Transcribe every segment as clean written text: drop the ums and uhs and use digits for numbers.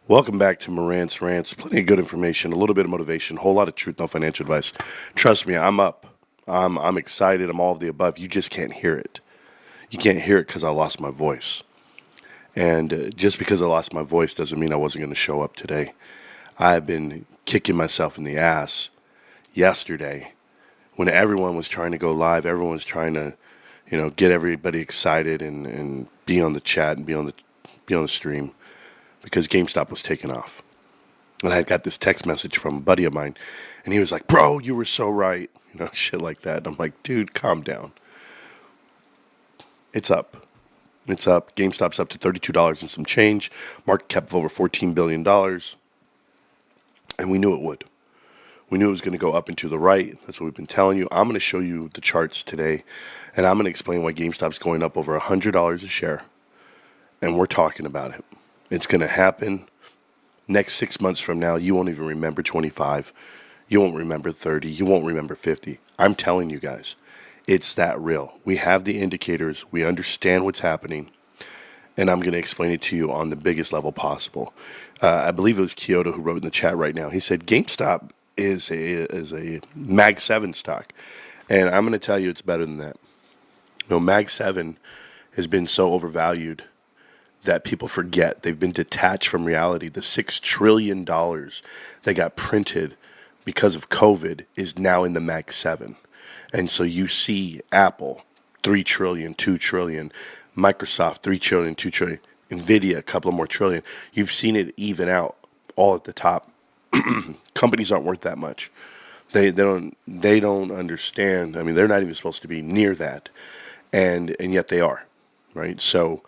Welcome back to Marantz Rantz. Plenty of good information, a little bit of motivation, a whole lot of truth, no financial advice. Trust me, I'm up. I'm excited. I'm all of the above. You just can't hear it. You can't hear it because I lost my voice. And just because I lost my voice doesn't mean I wasn't going to show up today. I've been kicking myself in the ass yesterday when everyone was trying to go live. Everyone was trying to, get everybody excited and be on the chat and be on the stream, because GameStop was taking off. And I got this text message from a buddy of mine, and he was like, "Bro, you were so right." Shit like that. And I'm like, dude, calm down. It's up. It's up. GameStop's up to $32 and some change. Market cap of over $14 billion. And we knew it would. We knew it was going to go up and to the right. That's what we've been telling you. I'm going to show you the charts today, and I'm going to explain why GameStop's going up over $100 a share. And we're talking about it. It's going to happen. Next 6 months from now, you won't even remember 25. You won't remember 30. You won't remember 50. I'm telling you guys, it's that real. We have the indicators. We understand what's happening. And I'm going to explain it to you on the biggest level possible. I believe it was Kyoto who wrote in the chat right now. He said GameStop is a Mag 7 stock. And I'm going to tell you it's better than that. Mag 7 has been so overvalued that people forget. They've been detached from reality. The $6 trillion that got printed because of COVID is now in the Mag 7. And so you see Apple, $3 trillion, $2 trillion, Microsoft, $3 trillion, $2 trillion, NVIDIA, a couple of more trillion. You've seen it even out all at the top. Companies aren't worth that much. They don't understand. I mean, they're not even supposed to be near that. And yet they are, right? So,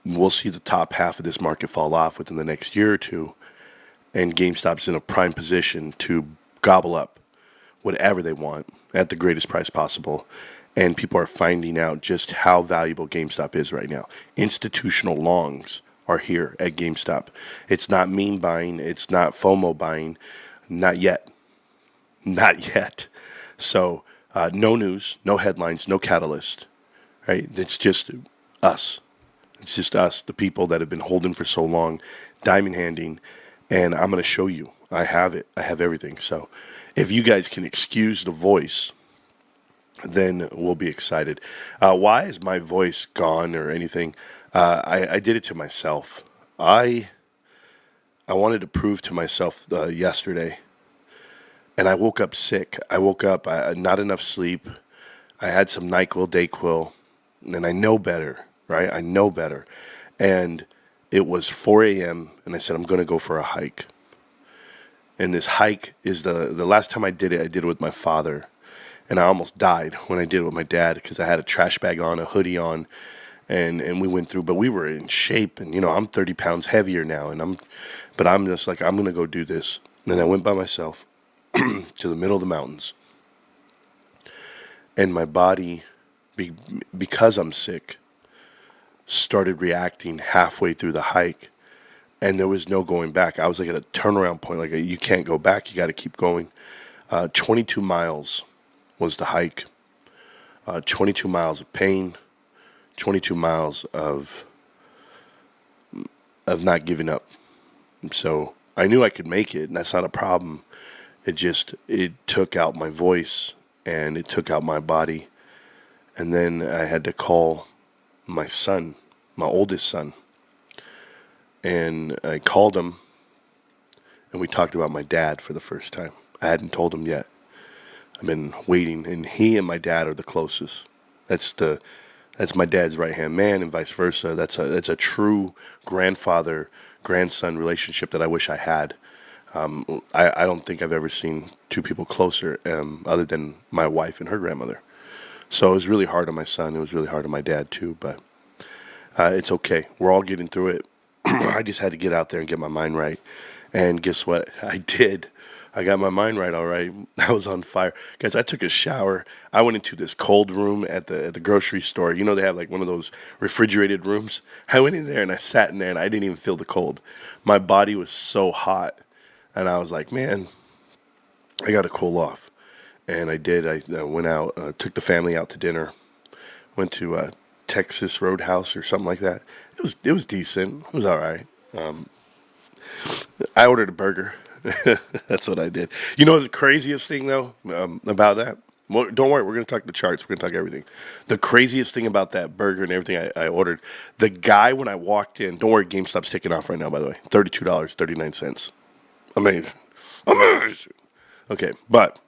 we'll see the top half of this market fall off within the next year or two, and GameStop's in a prime position to gobble up whatever they want at the greatest price possible. And people are finding out just how valuable GameStop is right now. Institutional longs are here at GameStop. It's not meme buying. It's not FOMO buying. Not yet. Not yet. So no news, no headlines, no catalyst. Right? It's just us. It's just us, the people that have been holding for so long, diamond handing, and I'm going to show you. I have it. I have everything. So if you guys can excuse the voice, then we'll be excited. Why is my voice gone or anything? I did it to myself. I wanted to prove to myself yesterday, and I woke up sick. I woke up, not enough sleep. I had some NyQuil, DayQuil, and I know better. Right? I know better. And it was 4 a.m. and I said, I'm going to go for a hike. And this hike is the last time I did it with my father. And I almost died when I did it with my dad because I had a trash bag on, a hoodie on, and we went through. But we were in shape, and I'm 30 pounds heavier now, but I'm just like, I'm going to go do this. And I went by myself to the middle of the mountains. And my body, because I'm sick, started reacting halfway through the hike, and there was no going back. I was like at a turnaround point, like you can't go back, you got to keep going. 22 miles was the hike. 22 miles of pain, 22 miles of not giving up. So I knew I could make it, and that's not a problem. It took out my voice, and it took out my body. And then I had to call my son, my oldest son, and I called him, and we talked about my dad for the first time. I hadn't told him yet. I've been waiting, and he and my dad are the closest. That's my dad's right-hand man, and vice versa. That's a true grandfather-grandson relationship that I wish I had. I don't think I've ever seen two people closer, other than my wife and her grandmother. So it was really hard on my son. It was really hard on my dad too, but it's okay. We're all getting through it. I just had to get out there and get my mind right. And guess what? I did. I got my mind right, all right. I was on fire, guys. I took a shower. I went into this cold room at the grocery store. You know they have like one of those refrigerated rooms. I went in there and I sat in there and I didn't even feel the cold. My body was so hot, and I was like, man, I got to cool off. And I did. I went out, took the family out to dinner. Went to Texas Roadhouse or something like that. It was decent. It was all right. I ordered a burger. That's what I did. You know the craziest thing though about that? Well, don't worry, we're gonna talk the charts. We're gonna talk everything. The craziest thing about that burger and everything I ordered, the guy when I walked in. Don't worry, GameStop's taking off right now. By the way, $32.39. Amazing, amazing. Okay, but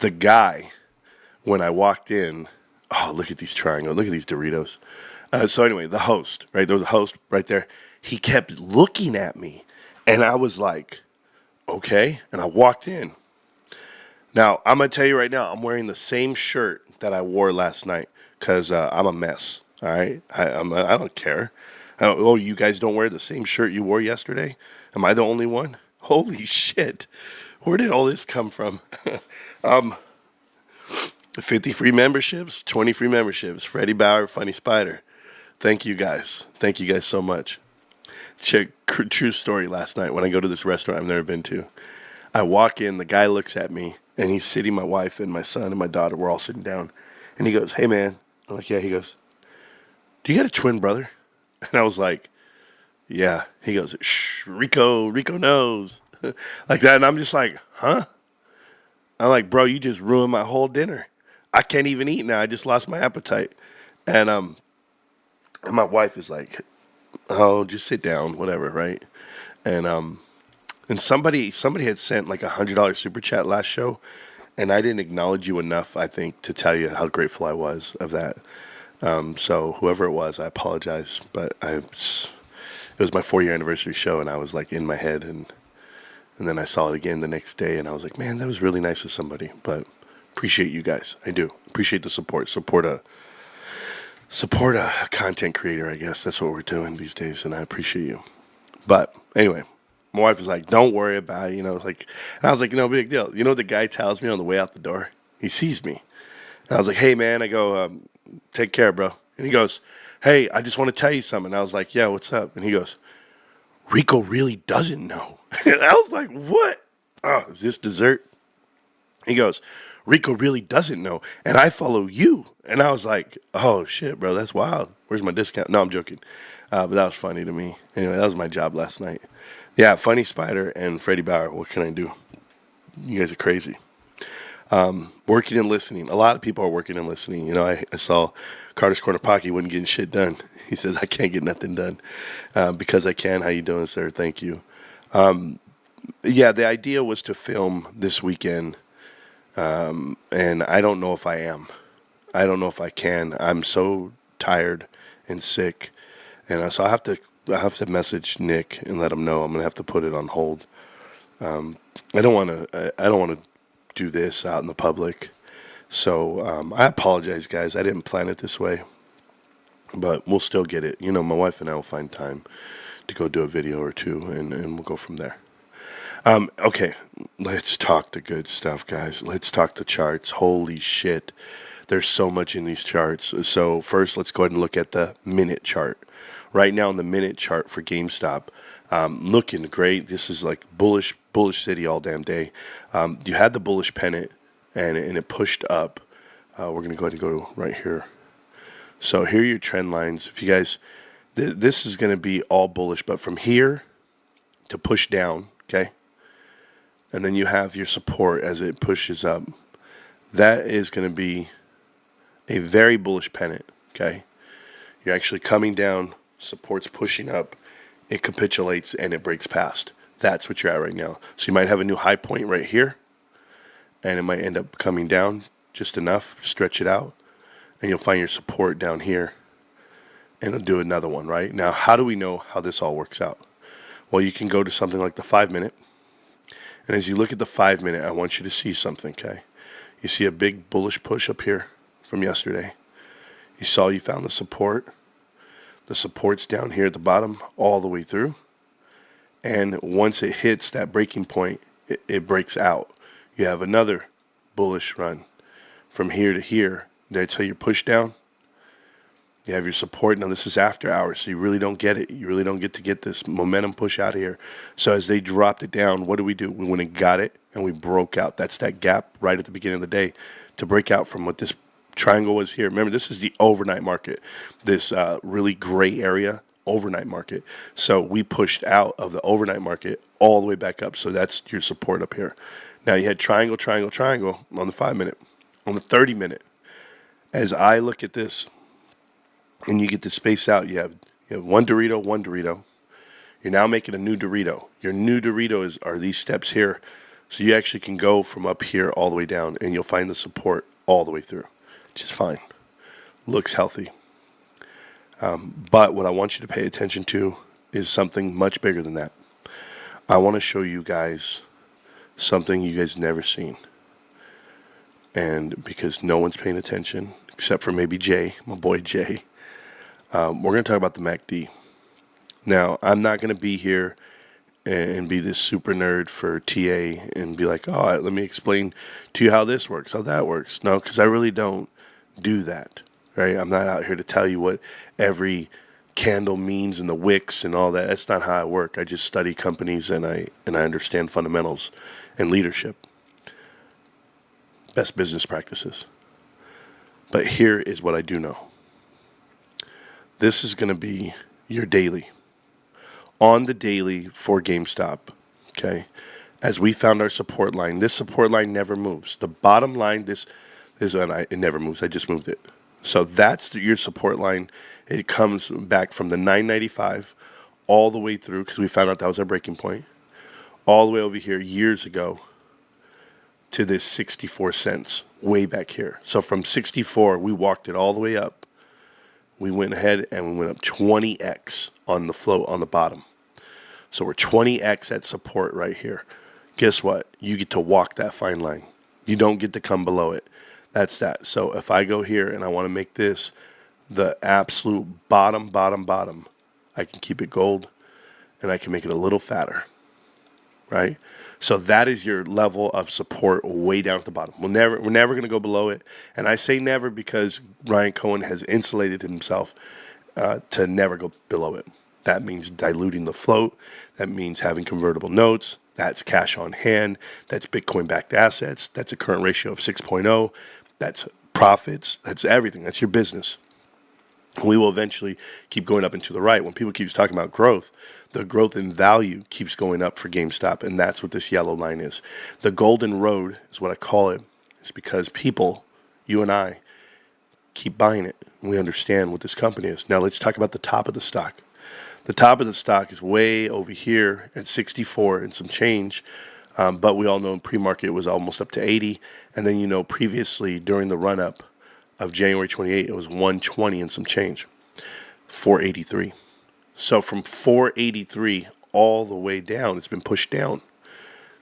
the guy when I walked in, oh look at these triangles, look at these Doritos. So anyway, the host, right? There was a host right there. He kept looking at me, and I was like, okay. And I walked in. Now, I'm going to tell you right now, I'm wearing the same shirt that I wore last night because I'm a mess. All right? I don't care. Oh, you guys don't wear the same shirt you wore yesterday? Am I the only one? Holy shit. Where did all this come from? 50 free memberships, 20 free memberships. Freddie Bauer, Funny Spider. Thank you guys. Thank you guys so much. True story last night when I go to this restaurant I've never been to. I walk in, the guy looks at me, and he's sitting, my wife and my son and my daughter, we're all sitting down. And he goes, hey, man. I'm like, yeah. He goes, do you got a twin brother? And I was like, yeah. He goes, shh, Rico knows. Like that. And I'm just like, huh? I'm like, bro, you just ruined my whole dinner. I can't even eat now. I just lost my appetite. And my wife is like, oh, just sit down, whatever, right? And somebody had sent like $100 super chat last show, and I didn't acknowledge you enough, I think, to tell you how grateful I was of that. So whoever it was, I apologize, but it was my 4-year anniversary show, and I was like in my head, and then I saw it again the next day, and I was like, man, that was really nice of somebody. But appreciate you guys, I do appreciate the support. Support a content creator, I guess. That's what we're doing these days, and I appreciate you. But anyway, my wife was like, don't worry about it, like, and I was like, no big deal. You know what the guy tells me on the way out the door? He sees me. And I was like, hey, man, I go, take care, bro. And he goes, hey, I just want to tell you something. And I was like, yeah, what's up? And he goes, Rico really doesn't know. And I was like, what? Oh, is this dessert? He goes, Rico really doesn't know, and I follow you. And I was like, oh, shit, bro, that's wild. Where's my discount? No, I'm joking. But that was funny to me. Anyway, that was my job last night. Yeah, Funny Spider and Freddie Bauer, what can I do? You guys are crazy. Working and listening. A lot of people are working and listening. I saw Carter's Corner Pocky wasn't getting shit done. He says, I can't get nothing done because I can. How you doing, sir? Thank you. Yeah, the idea was to film this weekend. And I don't know if I am. I don't know if I can. I'm so tired and sick, and so I have to message Nick and let him know I'm gonna have to put it on hold. I don't want to do this out in the public, so I apologize, guys. I didn't plan it this way, but we'll still get it. My wife and I will find time to go do a video or two, and we'll go from there. Okay, let's talk the good stuff, guys. Let's talk the charts. Holy shit. There's so much in these charts. So first, let's go ahead and look at the minute chart. Right now in the minute chart for GameStop, looking great. This is like bullish city all damn day. You had the bullish pennant, and it pushed up. We're going to go ahead and go right here. So here are your trend lines. If you guys, this is going to be all bullish, but from here to push down, okay? And then you have your support as it pushes up. That is going to be a very bullish pennant, okay? You're actually coming down, support's pushing up, it capitulates, and it breaks past. That's what you're at right now. So you might have a new high point right here, and it might end up coming down just enough, stretch it out, and you'll find your support down here, and it'll do another one, right? Now, how do we know how this all works out? Well, you can go to something like the 5-minute, and as you look at the 5-minute, I want you to see something, okay? You see a big bullish push up here from yesterday. You found the support. The support's down here at the bottom all the way through. And once it hits that breaking point, it breaks out. You have another bullish run from here to here. That's how you push down. You have your support. Now, this is after hours, so you really don't get it. You really don't get to get this momentum push out of here. So as they dropped it down, what do? We went and got it, and we broke out. That's that gap right at the beginning of the day to break out from what this triangle was here. Remember, this is the overnight market, this really gray area overnight market. So we pushed out of the overnight market all the way back up. So that's your support up here. Now, you had triangle, triangle, triangle on the 5 minute, on the 30 minute. As I look at this, and you get to space out, you have one Dorito, one Dorito. You're now making a new Dorito. Your new Dorito are these steps here. So you actually can go from up here all the way down, and you'll find the support all the way through, which is fine. Looks healthy. But what I want you to pay attention to is something much bigger than that. I want to show you guys something you guys never seen. And because no one's paying attention, except for maybe Jay, my boy Jay, we're going to talk about the MACD. Now, I'm not going to be here and be this super nerd for TA and be like, oh, let me explain to you how this works, how that works. No, because I really don't do that, right? I'm not out here to tell you what every candle means and the wicks and all that. That's not how I work. I just study companies and I understand fundamentals and leadership, best business practices. But here is what I do know. This is going to be your daily. On the daily for GameStop, okay? As we found our support line, this support line never moves. The bottom line, it never moves. I just moved it. So that's your support line. It comes back from the 995 all the way through, because we found out that was our breaking point, all the way over here years ago to this 64 cents way back here. So from 64, we walked it all the way up. We went ahead and we went up 20x on the float on the bottom. So we're 20x at support right here. Guess what? You get to walk that fine line. You don't get to come below it. That's that. So if I go here and I want to make this the absolute bottom, I can keep it gold and I can make it a little fatter, right? So that is your level of support way down at the bottom. We're never going to go below it. And I say never because Ryan Cohen has insulated himself to never go below it. That means diluting the float. That means having convertible notes. That's cash on hand. That's Bitcoin-backed assets. That's a current ratio of 6.0. That's profits. That's everything. That's your business. We will eventually keep going up and to the right. When people keep talking about growth, the growth in value keeps going up for GameStop, and that's what this yellow line is. The golden road is what I call it. It's because people, you and I, keep buying it. We understand what this company is. Now let's talk about the top of the stock. The top of the stock is way over here at 64 and some change, but we all know in pre-market it was almost up to 80, and then previously during the run-up of January 28, it was 120 and some change, 483. So from 483 all the way down, it's been pushed down.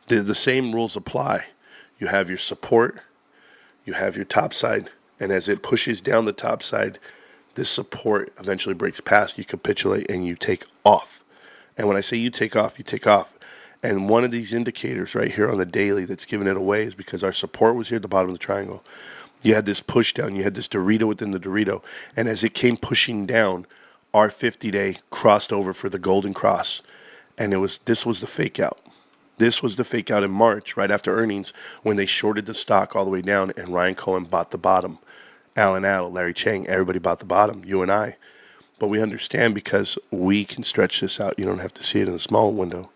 The same rules apply. You have your support, you have your top side, and as it pushes down the top side, this support eventually breaks past, you capitulate, and you take off. And when I say you take off, you take off. And one of these indicators right here on the daily that's giving it away is because our support was here at the bottom of the triangle. You had this push down. You had this Dorito within the Dorito. And as it came pushing down, our 50-day crossed over for the golden cross. And this was the fake out. This was the fake out in March, right after earnings, when they shorted the stock all the way down and Ryan Cohen bought the bottom. Alan Adel, Larry Chang, everybody bought the bottom, you and I. But we understand because we can stretch this out. You don't have to see it in a small window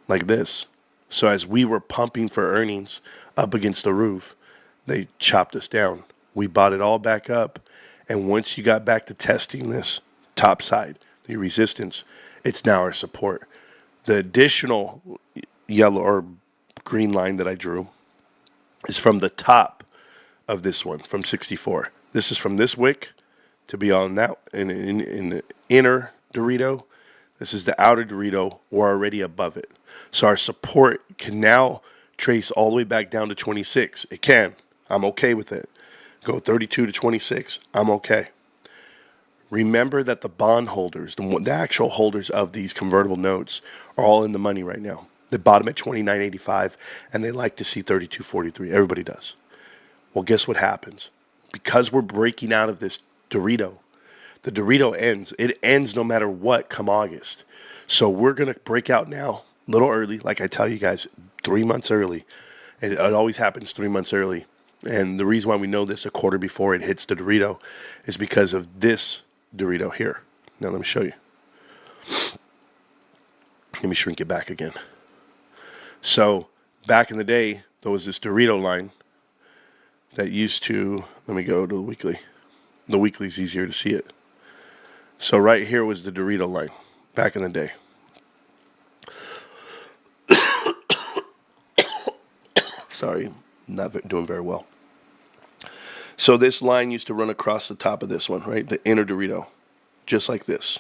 like this. So as we were pumping for earnings up against the roof, they chopped us down. We bought it all back up. And once you got back to testing this top side, the resistance, it's now our support. The additional yellow or green line that I drew is from the top of this one, from 64. This is from this wick to be on that in the inner Dorito. This is the outer Dorito. We're already above it. So our support can now trace all the way back down to 26. It can. I'm okay with it. Go 32 to 26. I'm okay. Remember that the bond holders, the actual holders of these convertible notes, are all in the money right now. They bought them at $29.85, and they like to see $32.43. Everybody does. Well, guess what happens? Because we're breaking out of this Dorito, the Dorito ends. It ends no matter what come August. So we're going to break out now, a little early, like I tell you guys, 3 months early. It always happens 3 months early. And the reason why we know this a quarter before it hits the Dorito is because of this Dorito here. Now let me show you. Let me shrink it back again. So back in the day, there was this Dorito line that used to, let me go to the weekly. The weekly is easier to see it. So right here was the Dorito line back in the day. Sorry, not doing very well. So this line used to run across the top of this one, right? The inner Dorito, just like this.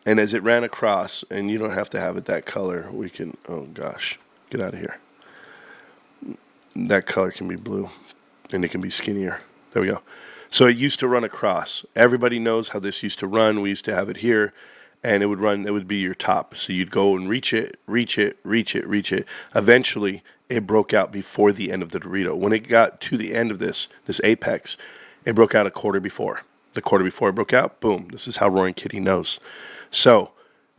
And as it ran across, and you don't have to have it that color, we can, oh gosh, get out of here. That color can be blue, and it can be skinnier. There we go. So it used to run across. Everybody knows how this used to run. We used to have it here, and it would run, it would be your top. So you'd go and reach it, reach it, reach it, reach it. Eventually, it broke out before the end of the Dorito. When it got to the end of this apex, it broke out a quarter before. The quarter before it broke out, boom. This is how Roaring Kitty knows. So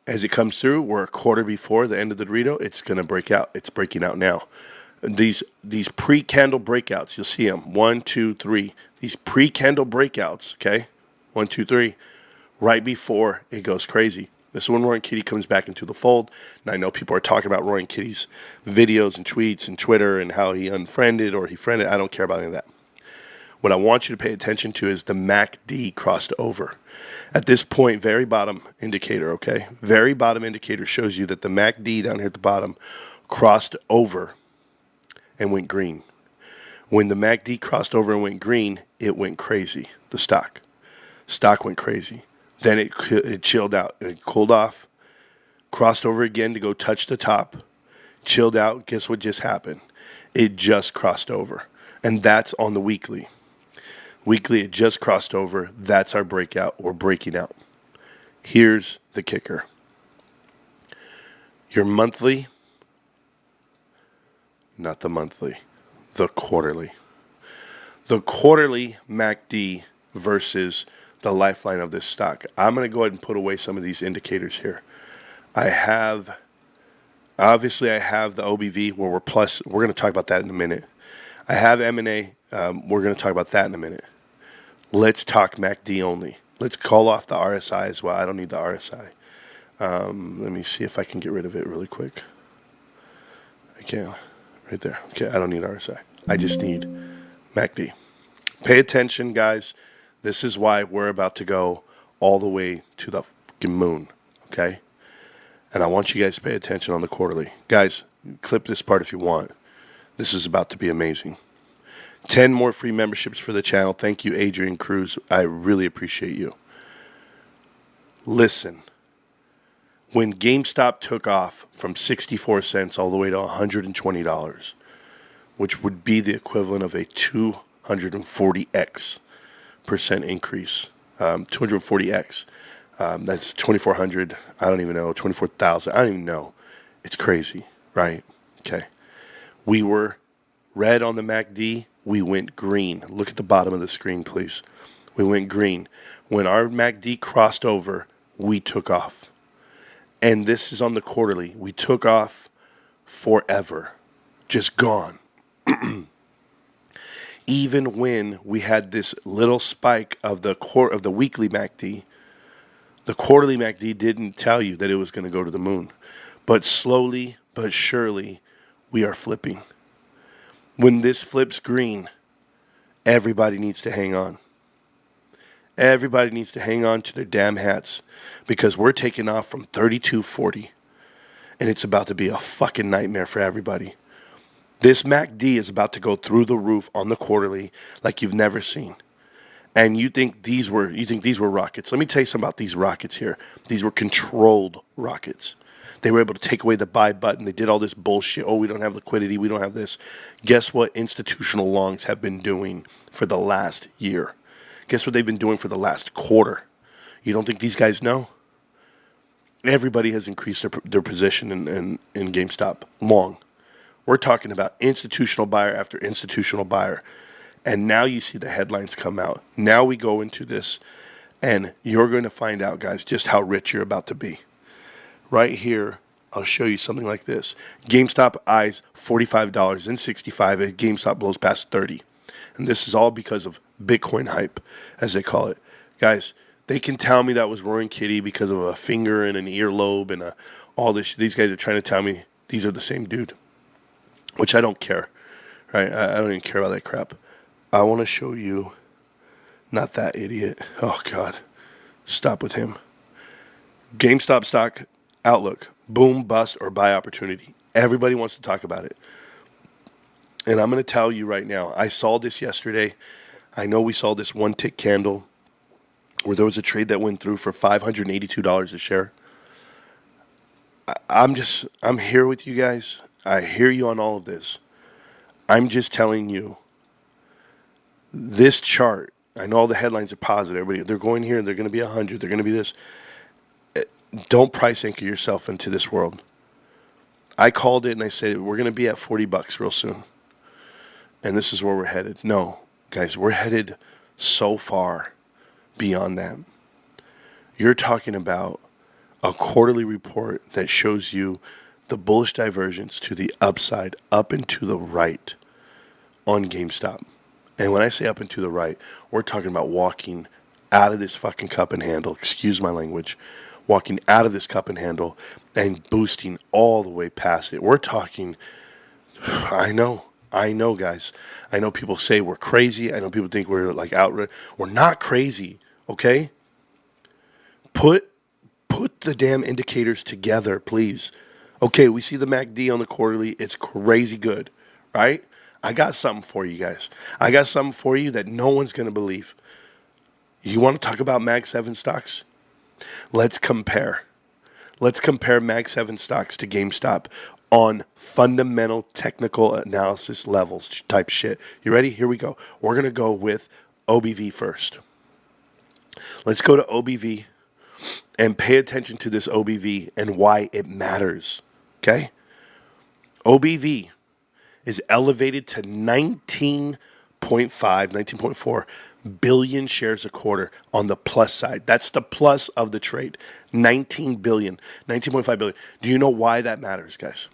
as it comes through, we're a quarter before the end of the Dorito. It's going to break out. It's breaking out now. These pre-candle breakouts, you'll see them. 1, 2, 3. These pre-candle breakouts, okay? 1, 2, 3. Right before it goes crazy. This is when Roaring Kitty comes back into the fold. And I know people are talking about Roaring Kitty's videos and tweets and Twitter and how he unfriended or he friended. I don't care about any of that. What I want you to pay attention to is the MACD crossed over. At this point, very bottom indicator, okay? Very bottom indicator shows you that the MACD down here at the bottom crossed over and went green. When the MACD crossed over and went green, it went crazy. The stock went crazy. Then it chilled out. It cooled off, crossed over again to go touch the top, chilled out. Guess what just happened? It just crossed over. And that's on the weekly. Weekly, it just crossed over. That's our breakout. We're breaking out. Here's the kicker. Your monthly, not the monthly, the quarterly. The quarterly MACD versus the lifeline of this stock. I'm going to go ahead and put away some of these indicators here. Obviously I have the OBV where we're plus. We're going to talk about that in a minute. I have M&A. We're going to talk about that in a minute. Let's talk MACD only. Let's call off the RSI as well. I don't need the RSI. Let me see if I can get rid of it really quick. I can. Right there. Okay, I don't need RSI. I just need MACD. Pay attention, guys. This is why we're about to go all the way to the fucking moon, okay? And I want you guys to pay attention on the quarterly. Guys, clip this part if you want. This is about to be amazing. 10 more free memberships for the channel. Thank you, Adrian Cruz. I really appreciate you. Listen. When GameStop took off from 64 cents all the way to $120, which would be the equivalent of a 240x percent increase, 240x. That's 2,400. I don't even know. 24,000. I don't even know. It's crazy, right? Okay. We were red on the MACD. We went green. Look at the bottom of the screen, please. We went green. When our MACD crossed over, we took off. And this is on the quarterly. We took off forever. Just gone. Even when we had this little spike of the weekly MACD, the quarterly MACD didn't tell you that it was going to go to the moon. But slowly but surely, we are flipping. When this flips green, everybody needs to hang on. Everybody needs to hang on to their damn hats because we're taking off from 32.40 and it's about to be a fucking nightmare for everybody. This MACD is about to go through the roof on the quarterly like you've never seen. And you think these were rockets. Let me tell you something about these rockets here. These were controlled rockets. They were able to take away the buy button. They did all this bullshit. Oh, we don't have liquidity. We don't have this. Guess what institutional longs have been doing for the last year? Guess what they've been doing for the last quarter? You don't think these guys know? Everybody has increased their position in GameStop long. We're talking about institutional buyer after institutional buyer. And now you see the headlines come out. Now we go into this, and you're going to find out, guys, just how rich you're about to be. Right here, I'll show you something like this. GameStop eyes $45.65 as GameStop blows past 30. And this is all because of Bitcoin hype, as they call it. Guys, they can tell me that was Roaring Kitty because of a finger and an earlobe and all this. These guys are trying to tell me these are the same dude, which I don't care. Right? I don't even care about that crap. I want to show you, not that idiot. Oh, God. Stop with him. GameStop stock outlook. Boom, bust, or buy opportunity. Everybody wants to talk about it. And I'm going to tell you right now, I saw this yesterday. I know we saw this one tick candle where there was a trade that went through for $582 a share. I'm here with you guys. I hear you on all of this. I'm just telling you, this chart, I know all the headlines are positive. Everybody, they're going here, they're going to be 100, they're going to be this. Don't price anchor yourself into this world. I called it and I said, we're going to be at $40 real soon. And this is where we're headed. No, guys, we're headed so far beyond that. You're talking about a quarterly report that shows you the bullish divergence to the upside, up and to the right on GameStop. And when I say up and to the right, we're talking about walking out of this fucking cup and handle, excuse my language, walking out of this cup and handle and boosting all the way past it. We're talking, I know, guys. I know people say we're crazy. I know people think we're like outright. We're not crazy, okay? Put the damn indicators together, please. Okay, we see the MACD on the quarterly. It's crazy good, right? I got something for you guys. I got something for you that no one's going to believe. You want to talk about Mag 7 stocks? Let's compare. Let's compare Mag 7 stocks to GameStop on fundamental technical analysis levels type shit. You ready? Here we go. We're going to go with OBV first. Let's go to OBV and pay attention to this OBV and why it matters. Okay? OBV is elevated to 19.4 billion shares a quarter on the plus side. That's the plus of the trade. 19 billion, 19.5 billion. Do you know why that matters, guys?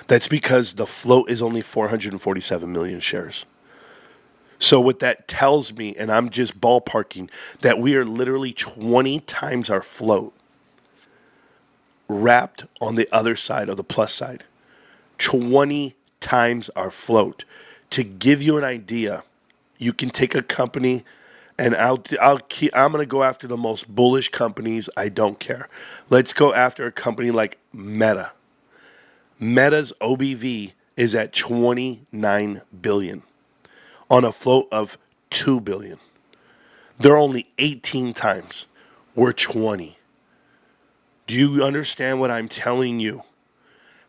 That's because the float is only 447 million shares. So what that tells me, and I'm just ballparking, that we are literally 20 times our float wrapped on the other side of the plus side. 20 times our float. To give you an idea, you can take a company, and I'm going to go after the most bullish companies. I don't care. Let's go after a company like Meta. Meta's OBV is at 29 billion on a float of 2 billion. They're only 18 times. We're 20. Do you understand what I'm telling you?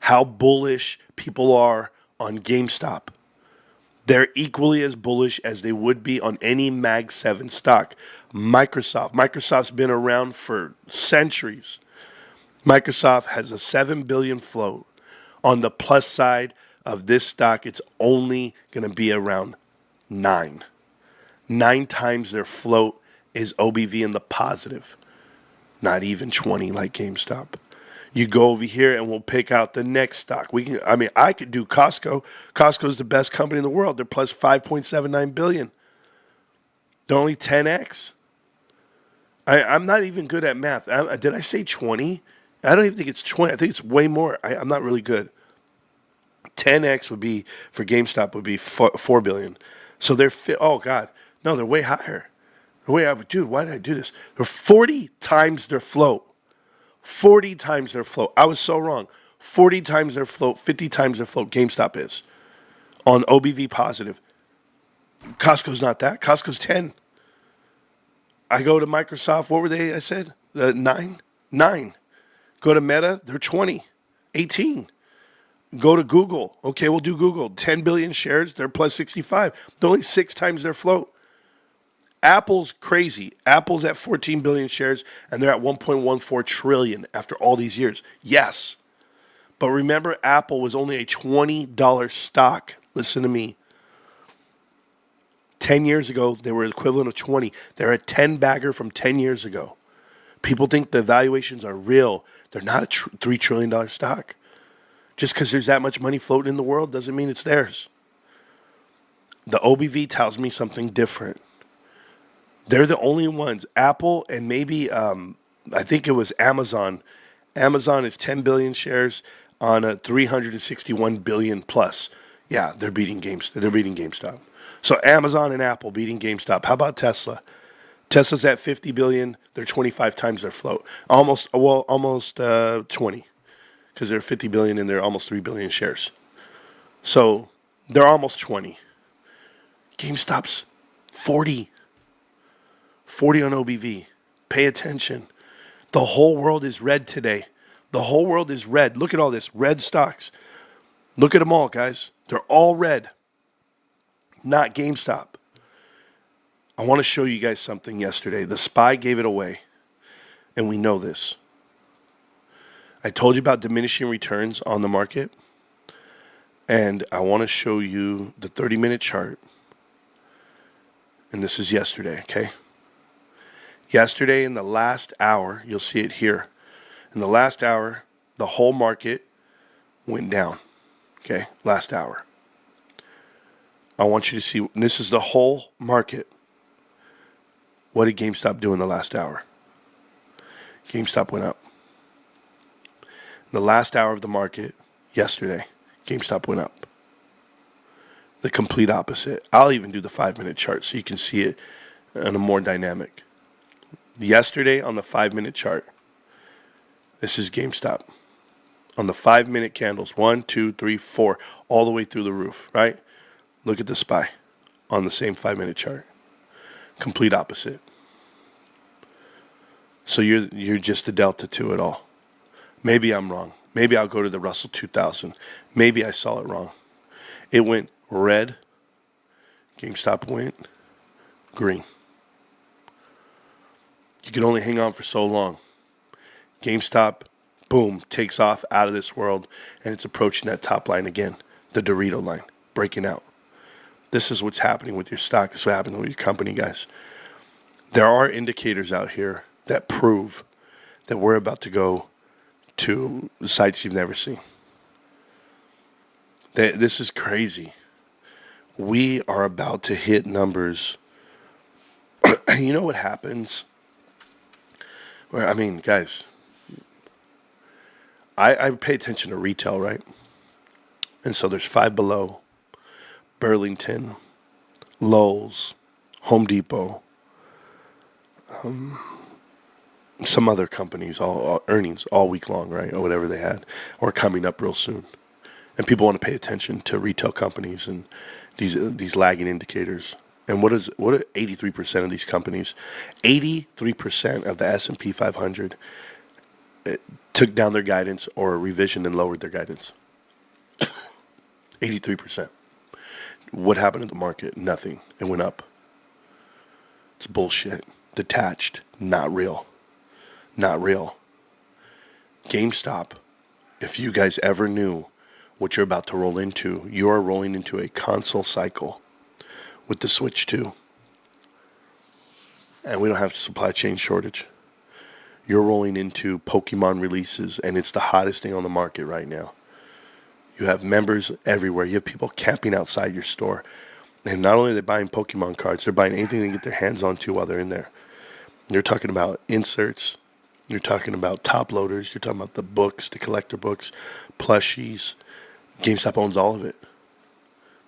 How bullish people are on GameStop. They're equally as bullish as they would be on any Mag 7 stock. Microsoft's been around for centuries. Microsoft has a 7 billion float. On the plus side of this stock, it's only going to be around 9. 9 times their float is OBV in the positive. Not even 20 like GameStop. You go over here and we'll pick out the next stock. I could do Costco. Costco's the best company in the world. They're plus 5.79 billion. They're only 10x. I'm not even good at math. Did I say 20? I don't even think it's 20. I think it's way more. I'm not really good. 10x would be, for GameStop, would be 4 billion. So they're, oh God. No, they're way higher. They're way higher. Dude, why did I do this? They're 40 times their float. 40 times their float. I was so wrong. 40 times their float, 50 times their float, GameStop is. On OBV positive. Costco's not that. Costco's 10. I go to Microsoft, what were they, I said? 9? 9. Go to Meta, they're 20. 18. Go to Google. Okay, we'll do Google. 10 billion shares, they're plus 65. They're only 6 times their float. Apple's crazy. Apple's at 14 billion shares, and they're at 1.14 trillion after all these years. Yes. But remember, Apple was only a $20 stock. Listen to me. 10 years ago, they were equivalent of 20. They're a 10 bagger from 10 years ago. People think the valuations are real. They're not a $3 trillion stock. Just because there's that much money floating in the world doesn't mean it's theirs. The OBV tells me something different. They're the only ones. Apple and maybe, I think it was Amazon. Amazon is 10 billion shares on a 361 billion plus. Yeah, they're beating GameStop. So Amazon and Apple beating GameStop. How about Tesla? Tesla's at 50 billion. They're 25 times their float. Almost 20. Because they're 50 billion and they're almost 3 billion shares. So they're almost 20. GameStop's 40. 40 on OBV. Pay attention. The whole world is red today. The whole world is red. Look at all this. Red stocks. Look at them all, guys. They're all red. Not GameStop. I want to show you guys something yesterday. The SPY gave it away. And we know this. I told you about diminishing returns on the market. And I want to show you the 30-minute chart. And this is yesterday, okay? Yesterday in the last hour, you'll see it here. In the last hour, the whole market went down. Okay, last hour. I want you to see, this is the whole market. What did GameStop do in the last hour? GameStop went up. In the last hour of the market, yesterday, GameStop went up. The complete opposite. I'll even do the 5-minute chart so you can see it in a more dynamic. Yesterday on the 5-minute chart, this is GameStop. On the 5-minute candles, 1, 2, 3, 4, all the way through the roof, right? Look at the SPY on the same 5-minute chart. Complete opposite. So you're just the delta to it all. Maybe I'm wrong. Maybe I'll go to the Russell 2000. Maybe I saw it wrong. It went red. GameStop went green. You can only hang on for so long. GameStop, boom, takes off out of this world, and it's approaching that top line again, the Dorito line, breaking out. This is what's happening with your stock. This is what's happening with your company, guys. There are indicators out here that prove that we're about to go to sites you've never seen. This is crazy. We are about to hit numbers. You know what happens? I mean, guys, I pay attention to retail, right? And so there's Five Below, Burlington, Lowe's, Home Depot, some other companies, all earnings all week long, right? Or whatever they had, or coming up real soon. And people want to pay attention to retail companies and these lagging indicators. And what are 83% of these companies? 83% of the S&P 500 took down their guidance or revision and lowered their guidance. 83%. What happened to the market? Nothing. It went up. It's bullshit. Detached. Not real. Not real. GameStop, if you guys ever knew what you're about to roll into, you are rolling into a console cycle with the Switch 2. And we don't have supply chain shortage. You're rolling into Pokemon releases, and it's the hottest thing on the market right now. You have members everywhere. You have people camping outside your store. And not only are they buying Pokemon cards, they're buying anything they can get their hands onto while they're in there. You're talking about inserts. You're talking about top loaders. You're talking about the books, the collector books, plushies. GameStop owns all of it.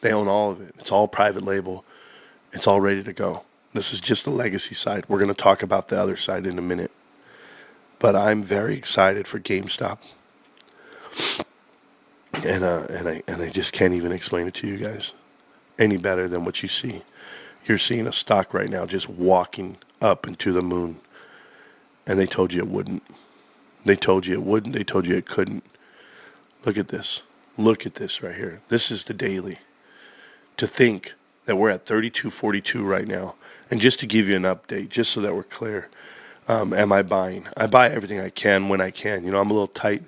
They own all of it. It's all private label. It's all ready to go. This is just the legacy side. We're going to talk about the other side in a minute. But I'm very excited for GameStop. And I just can't even explain it to you guys any better than what you see. You're seeing a stock right now just walking up into the moon. And they told you it wouldn't. They told you it wouldn't. They told you it couldn't. Look at this. Look at this right here. This is the daily. To think that we're at 32.42 right now, And just to give you an update, just so that we're clear, am I buying? I buy everything I can when I can. You know, I'm a little tight.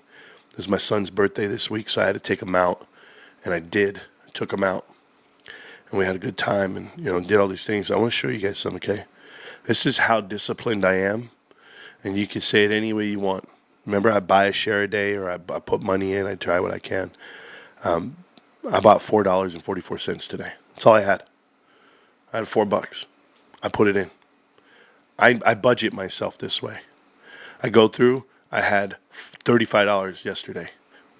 It was my son's birthday this week, so I had to take him out, and I did. I took him out, and we had a good time, and did all these things. I want to show you guys something. Okay, this is how disciplined I am, and you can say it any way you want. Remember, I buy a share a day, or I put money in. I try what I can. I bought $4.44 today. That's all I had. I had $4. I put it in. I budget myself this way. I go through. I had $35 yesterday,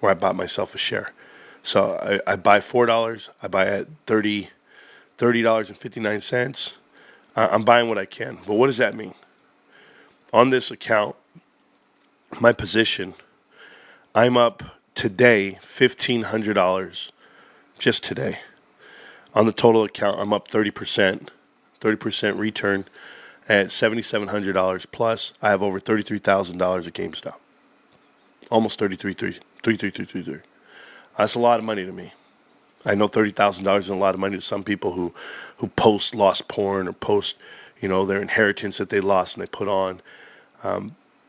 where I bought myself a share. So I buy $4. I buy at $30.59. I'm buying what I can. But what does that mean? On this account, my position, I'm up today $1,500 just today. On the total account, I'm up 30%, 30% return at $7,700 plus. I have over $33,000 at GameStop. Almost 33,333. That's a lot of money to me. I know $30,000 is a lot of money to some people who post lost porn or post, their inheritance that they lost and they put on.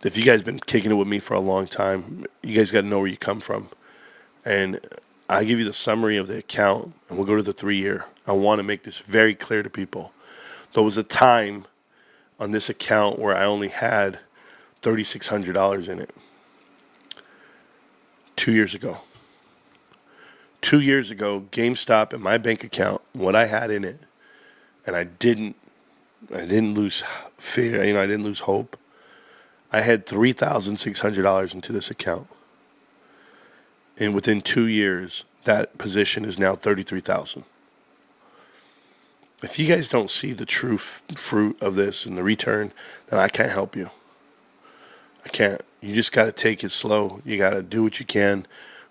If you guys been kicking it with me for a long time, you guys got to know where you come from. And I'll give you the summary of the account, and we'll go to the 3-year. I want to make this very clear to people. There was a time on this account where I only had $3,600 in it. 2 years ago. 2 years ago, GameStop in my bank account, what I had in it, and I didn't lose fear, I didn't lose hope. I had $3,600 into this account. And within 2 years, that position is now $33,000. If you guys don't see the true fruit of this and the return, then I can't help you. I can't. You just got to take it slow. You got to do what you can,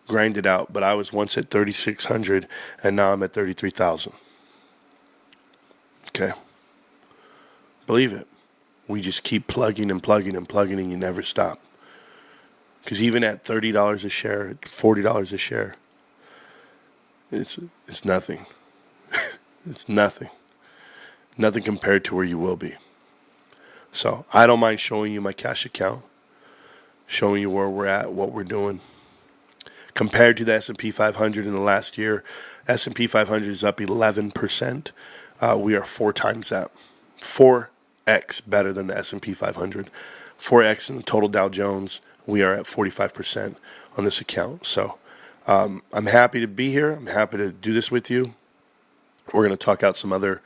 grind it out. But I was once at 3,600, and now I'm at 33,000. Okay. Believe it. We just keep plugging and plugging and plugging, and you never stop. Because even at $30 a share, $40 a share, it's nothing. It's nothing. Nothing compared to where you will be. So I don't mind showing you my cash account, showing you where we're at, what we're doing. Compared to the S&P 500 in the last year, S&P 500 is up 11%. We are 4 times that. 4x better than the S&P 500. 4x in the total Dow Jones. We are at 45% on this account. So I'm happy to be here. I'm happy to do this with you. We're going to talk out some other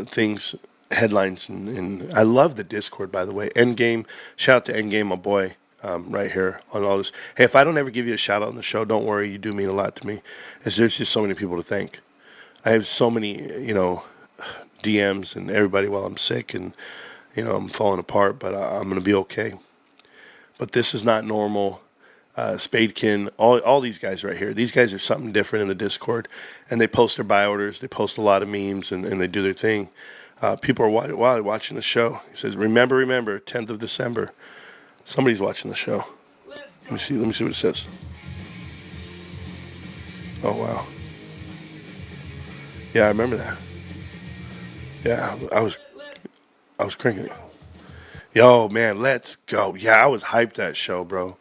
things, headlines. And I love the Discord, by the way. Endgame. Shout out to Endgame, my boy, right here on all this. Hey, if I don't ever give you a shout out on the show, don't worry. You do mean a lot to me. As there's just so many people to thank. I have so many, DMs and everybody while I'm sick and, I'm falling apart, but I'm going to be okay. But this is not normal. Spadekin, all these guys right here. These guys are something different in the Discord. And they post their buy orders. They post a lot of memes and they do their thing. People are watching the show. He says, remember, 10th of December. Somebody's watching the show. Let me see what it says. Oh, wow. Yeah, I remember that. Yeah, I was cranking it. Yo, man, let's go. Yeah, I was hyped that show, bro.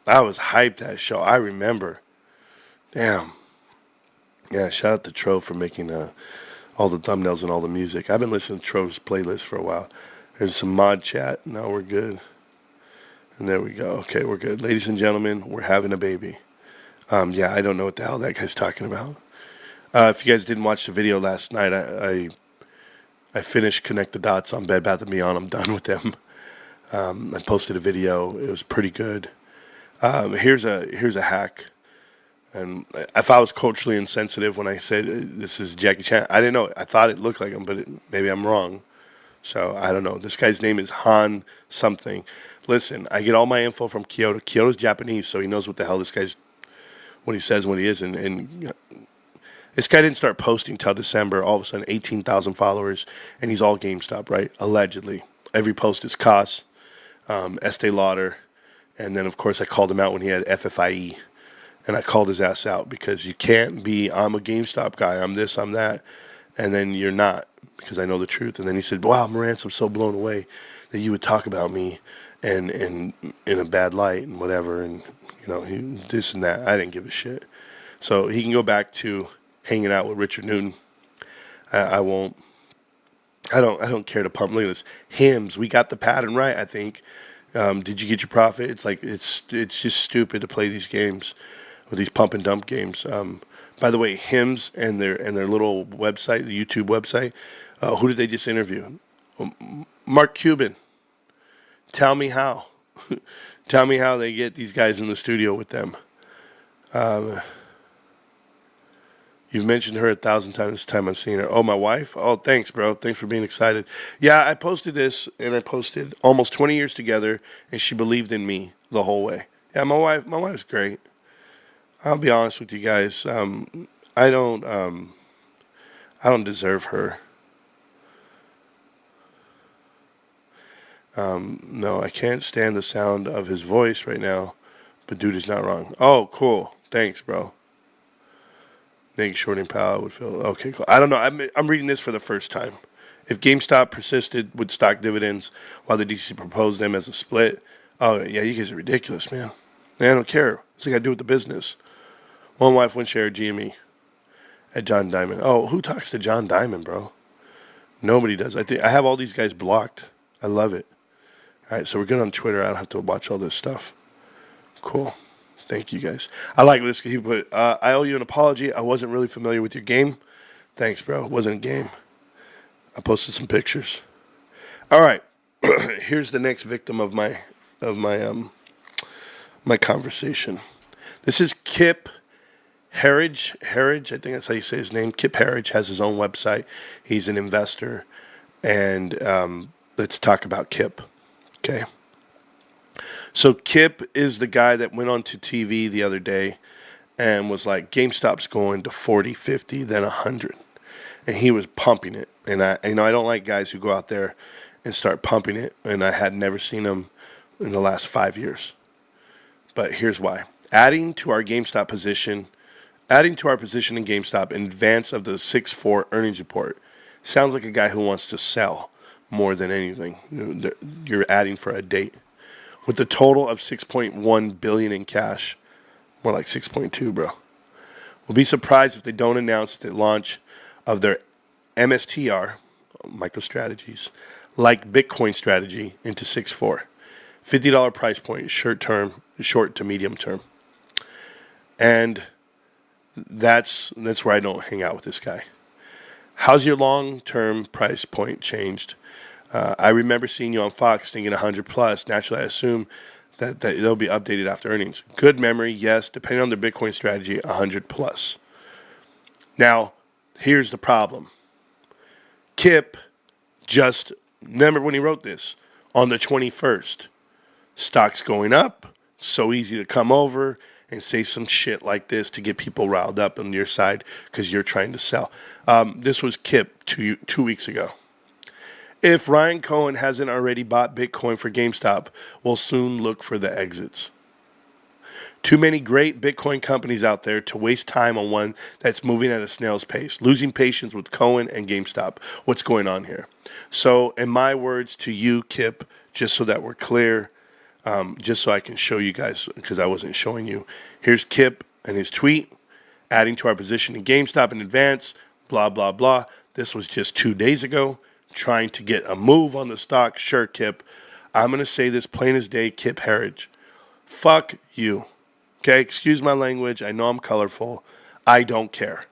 I remember. Damn. Yeah, shout out to Tro for making all the thumbnails and all the music. I've been listening to Tro's playlist for a while. There's some mod chat. Now we're good. And there we go. Okay, we're good. Ladies and gentlemen, we're having a baby. Yeah, I don't know what the hell that guy's talking about. If you guys didn't watch the video last night, I finished Connect the Dots on Bed Bath & Beyond. I'm done with them. I posted a video. It was pretty good. Here's a hack. And if I was culturally insensitive when I said this is Jackie Chan, I didn't know. I thought it looked like him, but maybe I'm wrong. So I don't know. This guy's name is Han something. Listen, I get all my info from Kyoto. Kyoto's Japanese, so he knows what the hell this guy's, what he says, when he is. And this guy didn't start posting till December. All of a sudden, 18,000 followers, and he's all GameStop, right? Allegedly. Every post is Cos, Estee Lauder, and then, of course, I called him out when he had FFIE, and I called his ass out because you can't be, I'm a GameStop guy, I'm this, I'm that, and then you're not. because I know the truth. And then he said, wow, Marantz, I'm so blown away that you would talk about me and in a bad light and whatever. And, this and that. I didn't give a shit. So he can go back to hanging out with Richard Newton. I won't. I don't care to pump. Look at this. Hymns. We got the pattern right, I think. Did you get your profit? It's like it's just stupid to play these games, or these pump and dump games. By the way, Hymns and their little website, the YouTube website. Who did they just interview? Mark Cuban. Tell me how. Tell me how they get these guys in the studio with them. You've mentioned her 1,000 times this time I've seen her. Oh, my wife? Oh, thanks, bro. Thanks for being excited. Yeah, I posted this, and I posted almost 20 years together, and she believed in me the whole way. Yeah, my wife's great. I'll be honest with you guys. I don't deserve her. No, I can't stand the sound of his voice right now, but dude is not wrong. Oh, cool. Thanks, bro. Naked shorting power would feel okay. Cool. I don't know. I'm reading this for the first time. If GameStop persisted with stock dividends while the DC proposed them as a split, oh yeah, you guys are ridiculous, man. I don't care. What's it got to do with the business? One wife, one share, GME at John Diamond. Oh, who talks to John Diamond, bro? Nobody does. I have all these guys blocked. I love it. All right, so we're good on Twitter. I don't have to watch all this stuff. Cool. Thank you, guys. I like this. He put, I owe you an apology. I wasn't really familiar with your game. Thanks, bro. It wasn't a game. I posted some pictures. All right. Here's the next victim of my conversation. This is Kip Harridge. Harridge, I think that's how you say his name. Kip Harridge has his own website. He's an investor. And let's talk about Kip. Okay. So Kip is the guy that went onto TV the other day and was like, GameStop's going to 40, 50, then 100. And he was pumping it. And I don't like guys who go out there and start pumping it. And I had never seen him in the last 5 years. But here's why. Adding to our position in GameStop in advance of the 6-4 earnings report sounds like a guy who wants to sell more than anything. You're adding for a date. With a total of $6.1 billion in cash, more like 6.2, bro. We'll be surprised if they don't announce the launch of their MSTR, MicroStrategies, like Bitcoin strategy into 6.4. $50 price point, short to medium term. And that's where I don't hang out with this guy. How's your long-term price point changed? I remember seeing you on Fox thinking 100 plus. Naturally, I assume that they'll be updated after earnings. Good memory, yes. Depending on their Bitcoin strategy, 100 plus. Now, here's the problem. Kip just, remember when he wrote this? On the 21st, stock's going up. So easy to come over and say some shit like this to get people riled up on your side because you're trying to sell. This was Kip 2 weeks ago. If Ryan Cohen hasn't already bought Bitcoin for GameStop, we'll soon look for the exits. Too many great Bitcoin companies out there to waste time on one that's moving at a snail's pace. Losing patience with Cohen and GameStop. What's going on here? So, in my words to you, Kip, just so that we're clear, just so I can show you guys, because I wasn't showing you. Here's Kip and his tweet, adding to our position in GameStop in advance, blah, blah, blah. This was just 2 days ago. Trying to get a move on the stock. Sure, Kip. I'm going to say this plain as day, Kip Harridge. Fuck you. Okay, excuse my language. I know I'm colorful. I don't care.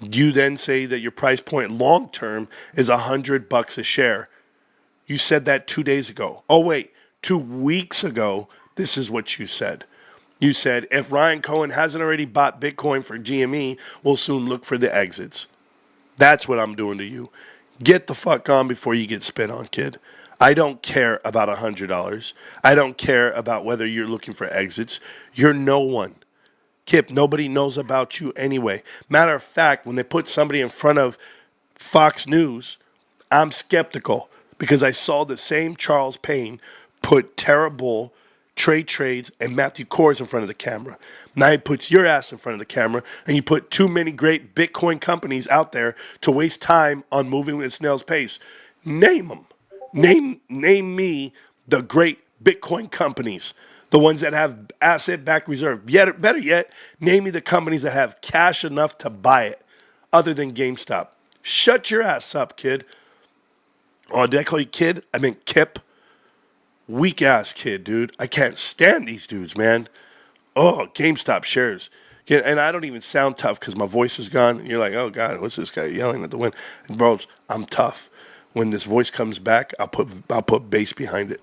You then say that your price point long term is $100 a share. You said that 2 days ago. Oh, wait. 2 weeks ago, this is what you said. You said, if Ryan Cohen hasn't already bought Bitcoin for GME, we'll soon look for the exits. That's what I'm doing to you. Get the fuck on before you get spit on, kid. I don't care about $100. I don't care about whether you're looking for exits. You're no one. Kip, nobody knows about you anyway. Matter of fact, when they put somebody in front of Fox News, I'm skeptical because I saw the same Charles Payne put terrible Trey trades, and Matthew Kors in front of the camera. Now he puts your ass in front of the camera, and you put too many great Bitcoin companies out there to waste time on moving at snail's pace. Name them. Name me the great Bitcoin companies, the ones that have asset-backed reserve. Better yet, name me the companies that have cash enough to buy it, other than GameStop. Shut your ass up, kid. Oh, did I call you kid? I meant Kip. Weak ass kid, dude. I can't stand these dudes, man. Oh, GameStop shares. And I don't even sound tough because my voice is gone. And you're like, oh God, what's this guy yelling at the wind? And bros, I'm tough. When this voice comes back, I'll put bass behind it.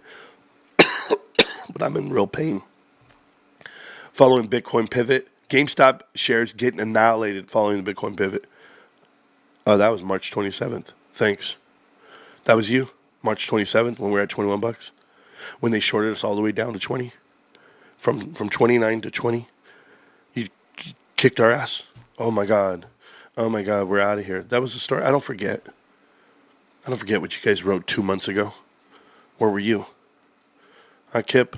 But I'm in real pain. Following Bitcoin pivot, GameStop shares getting annihilated following the Bitcoin pivot. Oh, that was March 27th. Thanks. That was you, March 27th, when we were at $21. When they shorted us all the way down to 20, from 29 to 20, you kicked our ass. Oh my God, we're out of here. That was the story. I don't forget what you guys wrote 2 months ago. Where were you? Kip,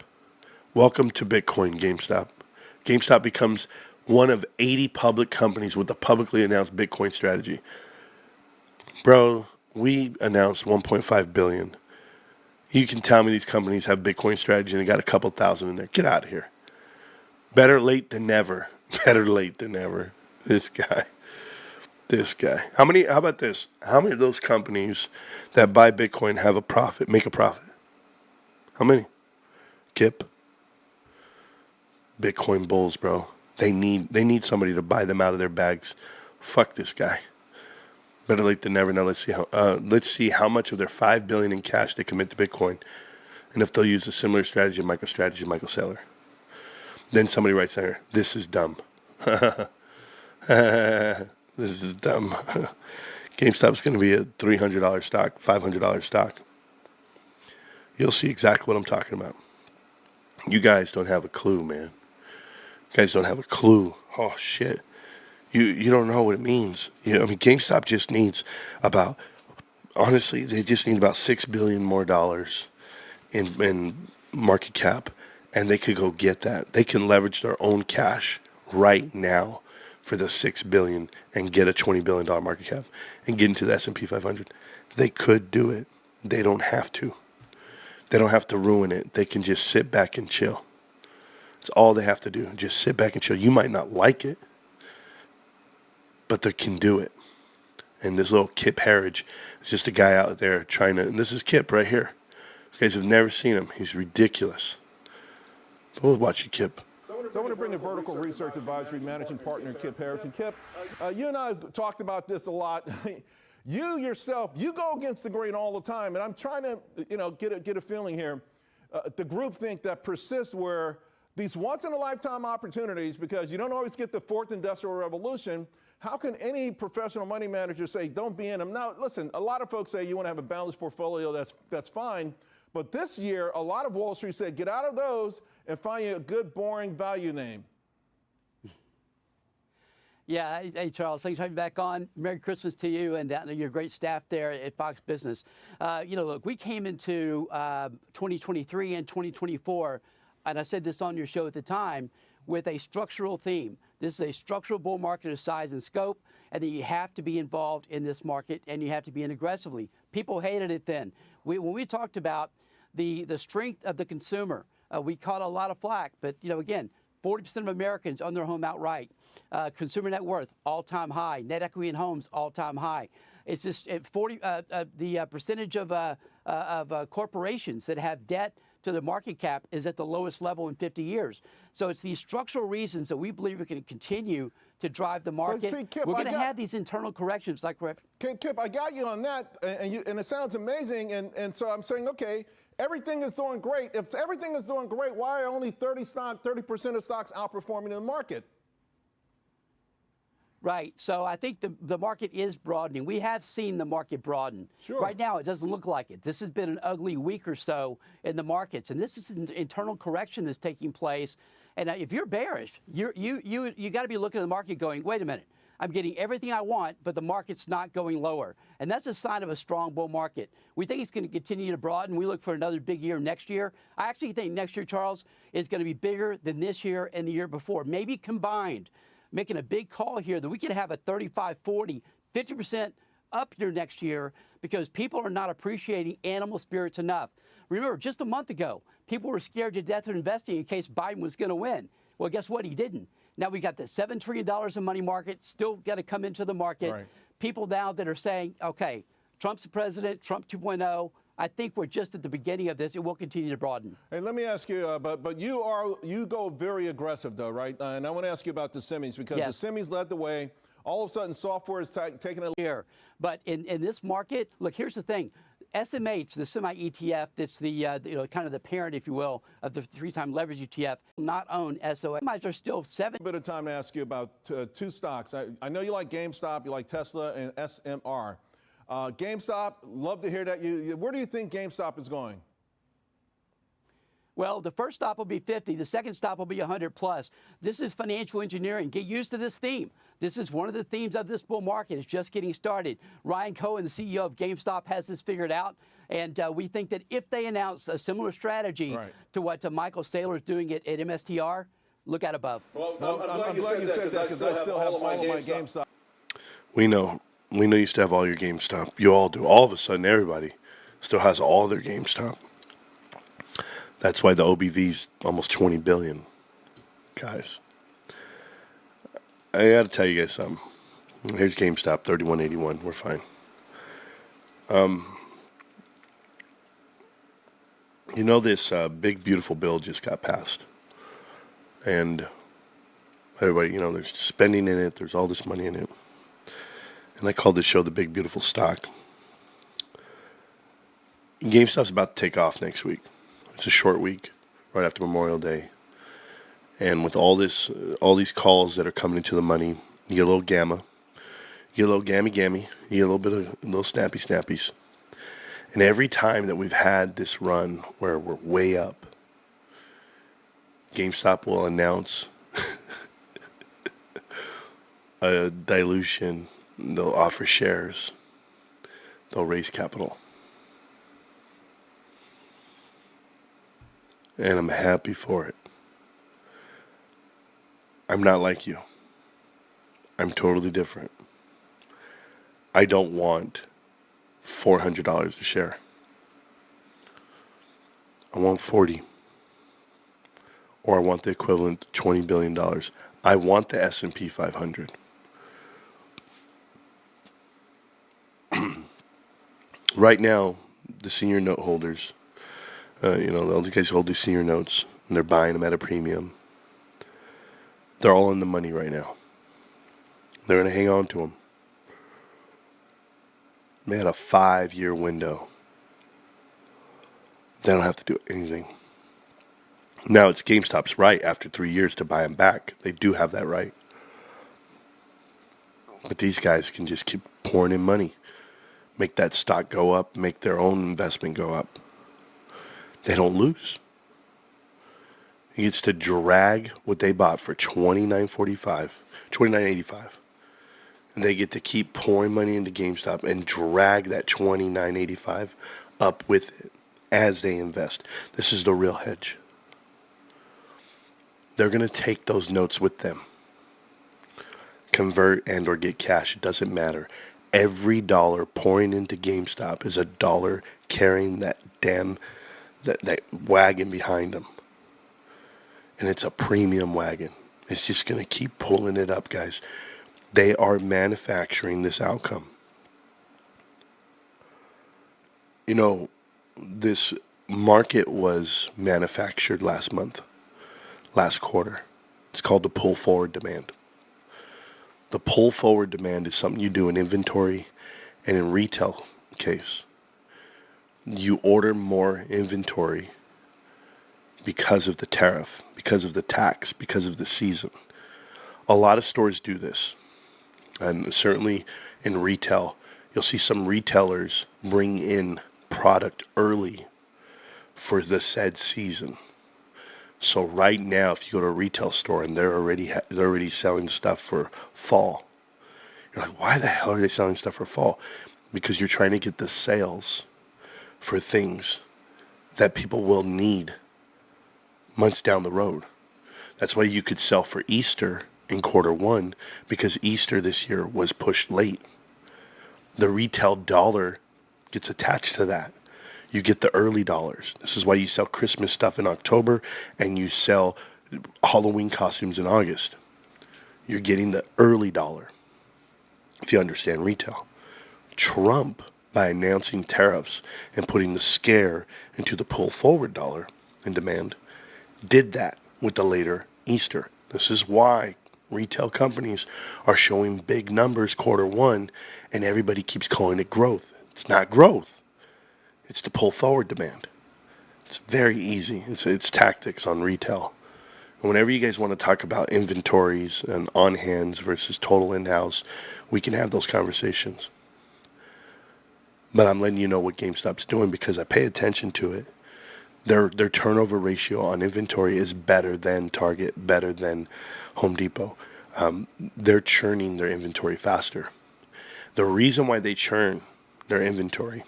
welcome to Bitcoin, GameStop. GameStop becomes one of 80 public companies with a publicly announced Bitcoin strategy. Bro, we announced 1.5 billion. You can tell me these companies have Bitcoin strategy and they got a couple thousand in there. Get out of here. Better late than never. Better late than never. This guy. How about this? How many of those companies that buy Bitcoin have a profit, make a profit? How many? Kip. Bitcoin bulls, bro. They need somebody to buy them out of their bags. Fuck this guy. Better late than never. Now let's see how much of their $5 billion in cash they commit to Bitcoin, and if they'll use a similar strategy, MicroStrategy, Michael Saylor. Then somebody writes there, "This is dumb." This is dumb. GameStop's going to be a $300 stock, $500 stock. You'll see exactly what I'm talking about. You guys don't have a clue, man. You guys don't have a clue. Oh shit. You don't know what it means. GameStop just needs about, honestly, they just need about $6 billion more dollars in market cap, and they could go get that. They can leverage their own cash right now for the $6 billion and get a $20 billion market cap and get into the S&P 500. They could do it. They don't have to. They don't have to ruin it. They can just sit back and chill. That's all they have to do. Just sit back and chill. You might not like it, but they can do it. And this little Kip Harridge is just a guy out there trying to, and this is Kip right here. You guys have never seen him. He's ridiculous. But we'll watch you, Kip. So I want to bring a vertical research advisory managing partner, Kip Harridge. And Kip, you and I have talked about this a lot. You yourself, you go against the grain all the time. And I'm trying to, get a feeling here. The groupthink that persists where these once-in-a-lifetime opportunities, because you don't always get the fourth industrial revolution. How can any professional money manager say, don't be in them? Now, listen, a lot of folks say you want to have a balanced portfolio, that's fine. But this year, a lot of Wall Street said, get out of those and find you a good, boring value name. Yeah, hey, Charles, thanks for having me back on. Merry Christmas to you and your great staff there at Fox Business. Look, we came into 2023 and 2024, and I said this on your show at the time, with a structural theme. This is a structural bull market of size and scope, and that you have to be involved in this market, and you have to be in aggressively. People hated it then. When we talked about the strength of the consumer, we caught a lot of flack. But, again, 40% of Americans own their home outright. Consumer net worth, all-time high. Net equity in homes, all-time high. It's just the percentage of corporations that have debt to the market cap is at the lowest level in 50 years. So it's these structural reasons that we believe we can continue to drive the market. See, Kip, we're going to have these internal corrections like Kip, I got you on that, and it sounds amazing, and so I'm saying, okay, everything is doing great. If everything is doing great, why are only 30% of stocks outperforming in the market? Right. So I think the market is broadening. We have seen the market broaden. Sure. Right now, it doesn't look like it. This has been an ugly week or so in the markets, and this is an internal correction that's taking place. And if you're bearish, you got to be looking at the market going, wait a minute. I'm getting everything I want, but the market's not going lower. And that's a sign of a strong bull market. We think it's going to continue to broaden. We look for another big year next year. I actually think next year, Charles, is going to be bigger than this year and the year before, maybe combined. Making a big call here that we could have a 35, 40, 50% up year next year because people are not appreciating animal spirits enough. Remember, just a month ago, people were scared to death of investing in case Biden was going to win. Well, guess what? He didn't. Now we got the $7 trillion in money market, still got to come into the market. Right. People now that are saying, okay, Trump's the president, Trump 2.0. I think we're just at the beginning of this. It will continue to broaden. Hey, let me ask you, but you go very aggressive though, right? And I want to ask you about the semis because Yes. the semis led the way. All of a sudden, software is taking a Here, but in this market, look, here's the thing. SMH, the semi ETF, that's the kind of the parent, if you will, of the 3-time leverage ETF, not own SOA. Semis are still A bit of time to ask you about two stocks. I know you like GameStop, you like Tesla and SMR. GameStop, love to hear that. Where do you think GameStop is going? Well, the first stop will be 50. The second stop will be 100 plus. This is financial engineering. Get used to this theme. This is one of the themes of this bull market. It's just getting started. Ryan Cohen, the CEO of GameStop, has this figured out. And we think that if they announce a similar strategy to what Michael Saylor is doing at MSTR, look out above. Well, I'm glad you said that because I still have all my GameStop. We know you still have all your GameStop. You all do. All of a sudden, everybody still has all their GameStop. That's why the OBV's almost 20 billion, guys. I got to tell you guys something. Here's GameStop, 31.81. We're fine. You know this big beautiful bill just got passed, and everybody, there's spending in it. There's all this money in it, and I called this show the Big Beautiful Stock. GameStop's about to take off next week. It's a short week, right after Memorial Day. And with all these calls that are coming into the money, you get a little gamma, you get a little gammy, you get a little bit of little snappies. And every time that we've had this run where we're way up, GameStop will announce a dilution. They'll offer shares. They'll raise capital. And I'm happy for it. I'm not like you. I'm totally different. I don't want $400 a share. I want 40. Or I want the equivalent to $20 billion. I want the S&P 500. Right now, the senior note holders, all the guys who hold these senior notes, and they're buying them at a premium. They're all in the money right now. They're going to hang on to them. They had a 5-year window. They don't have to do anything. Now it's GameStop's right after 3 years to buy them back. They do have that right. But these guys can just keep pouring in money. Make that stock go up. Make their own investment go up. They don't lose. He gets to drag what they bought for $29.85. And they get to keep pouring money into GameStop and drag that $29.85 up with it as they invest. This is the real hedge. They're going to take those notes with them. Convert and or get cash. It doesn't matter. Every dollar pouring into GameStop is a dollar carrying that that wagon behind them. And it's a premium wagon. It's just going to keep pulling it up, guys. They are manufacturing this outcome. This market was manufactured last quarter. It's called the pull forward demand. The pull forward demand is something you do in inventory and in retail case. You order more inventory because of the tariff, because of the tax, because of the season. A lot of stores do this. And certainly in retail, you'll see some retailers bring in product early for the said season. So right now, if you go to a retail store and they're already selling stuff for fall, You're like, why the hell are they selling stuff for fall? Because you're trying to get the sales for things that people will need months down the road. That's why you could sell for Easter in Q1, because Easter this year was pushed late. The retail dollar gets attached to that. You get the early dollars. This is why you sell Christmas stuff in October and you sell Halloween costumes in August. You're getting the early dollar, if you understand retail. Trump, by announcing tariffs and putting the scare into the pull forward dollar in demand, did that with the later Easter. This is why retail companies are showing big numbers Q1 and everybody keeps calling it growth. It's not growth. It's the pull forward demand. It's very easy. It's tactics on retail. And whenever you guys want to talk about inventories and on hands versus total in-house, we can have those conversations. But I'm letting you know what GameStop's doing because I pay attention to it. Their turnover ratio on inventory is better than Target, better than Home Depot. They're churning their inventory faster. The reason why they churn their inventory,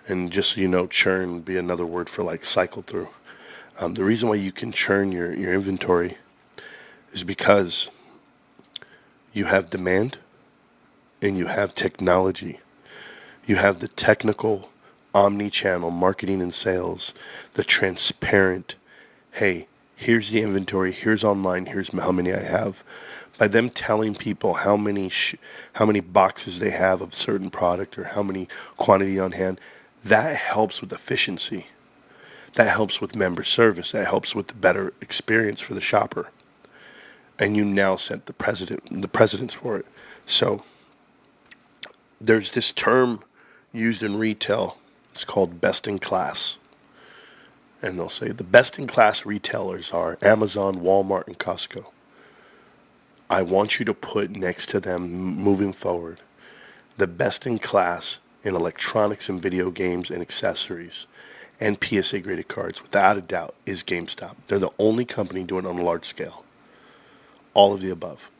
and just so you know, churn would be another word for like cycle through. The reason why you can churn your inventory is because you have demand and you have technology. You have the technical omni-channel marketing and sales, the transparent, hey, here's the inventory, here's online, here's how many I have. By them telling people how many boxes they have of certain product or how many quantity on hand, that helps with efficiency. That helps with member service. That helps with the better experience for the shopper. And you now set the precedence for it. So there's this term used in retail. It's called best in class. And they'll say the best in class retailers are Amazon, Walmart, and Costco. I want you to put next to them moving forward the best in class in electronics and video games and accessories and PSA graded cards, without a doubt, is GameStop. They're the only company doing it on a large scale. All of the above.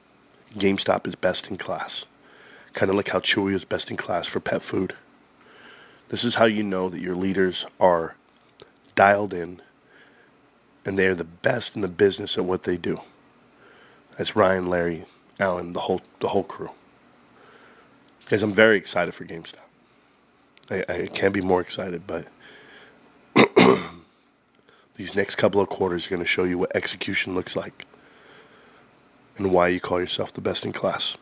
GameStop is best in class. Kind of like how Chewy is best in class for pet food. This is how you know that your leaders are dialed in and they are the best in the business at what they do. That's Ryan, Larry, Alan, the whole crew. Guys, I'm very excited for GameStop. I can't be more excited, but these next couple of quarters are going to show you what execution looks like and why you call yourself the best in class.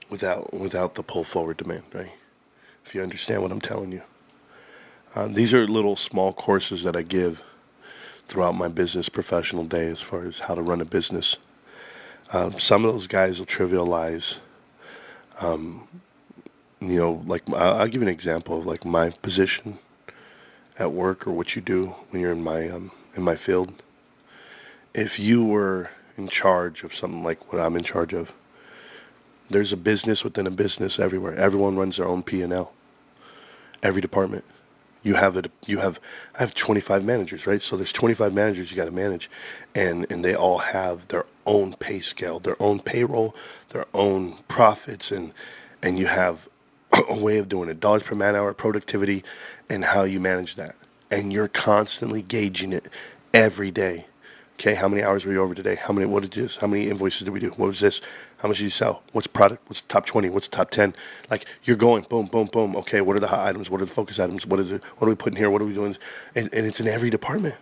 Without the pull forward demand, right? If you understand what I'm telling you. These are little small courses that I give throughout my business professional day as far as how to run a business. Some of those guys will trivialize, like I'll give you an example of like my position at work or what you do when you're in my field. If you were in charge of something like what I'm in charge of, there's a business within a business everywhere. Everyone runs their own P&L. Every department. I have 25 managers, right? So there's 25 managers you got to manage, and they all have their own pay scale, their own payroll, their own profits, and you have a way of doing it, dollars per man hour, productivity, and how you manage that. And you're constantly gauging it every day. Okay, how many hours were you over today? What is this? How many invoices did we do? What was this? How much did you sell? What's product? What's top 20? What's top 10? Like, you're going boom, boom, boom. Okay, what are the hot items? What are the focus items? What are we putting here? What are we doing? And it's in every department.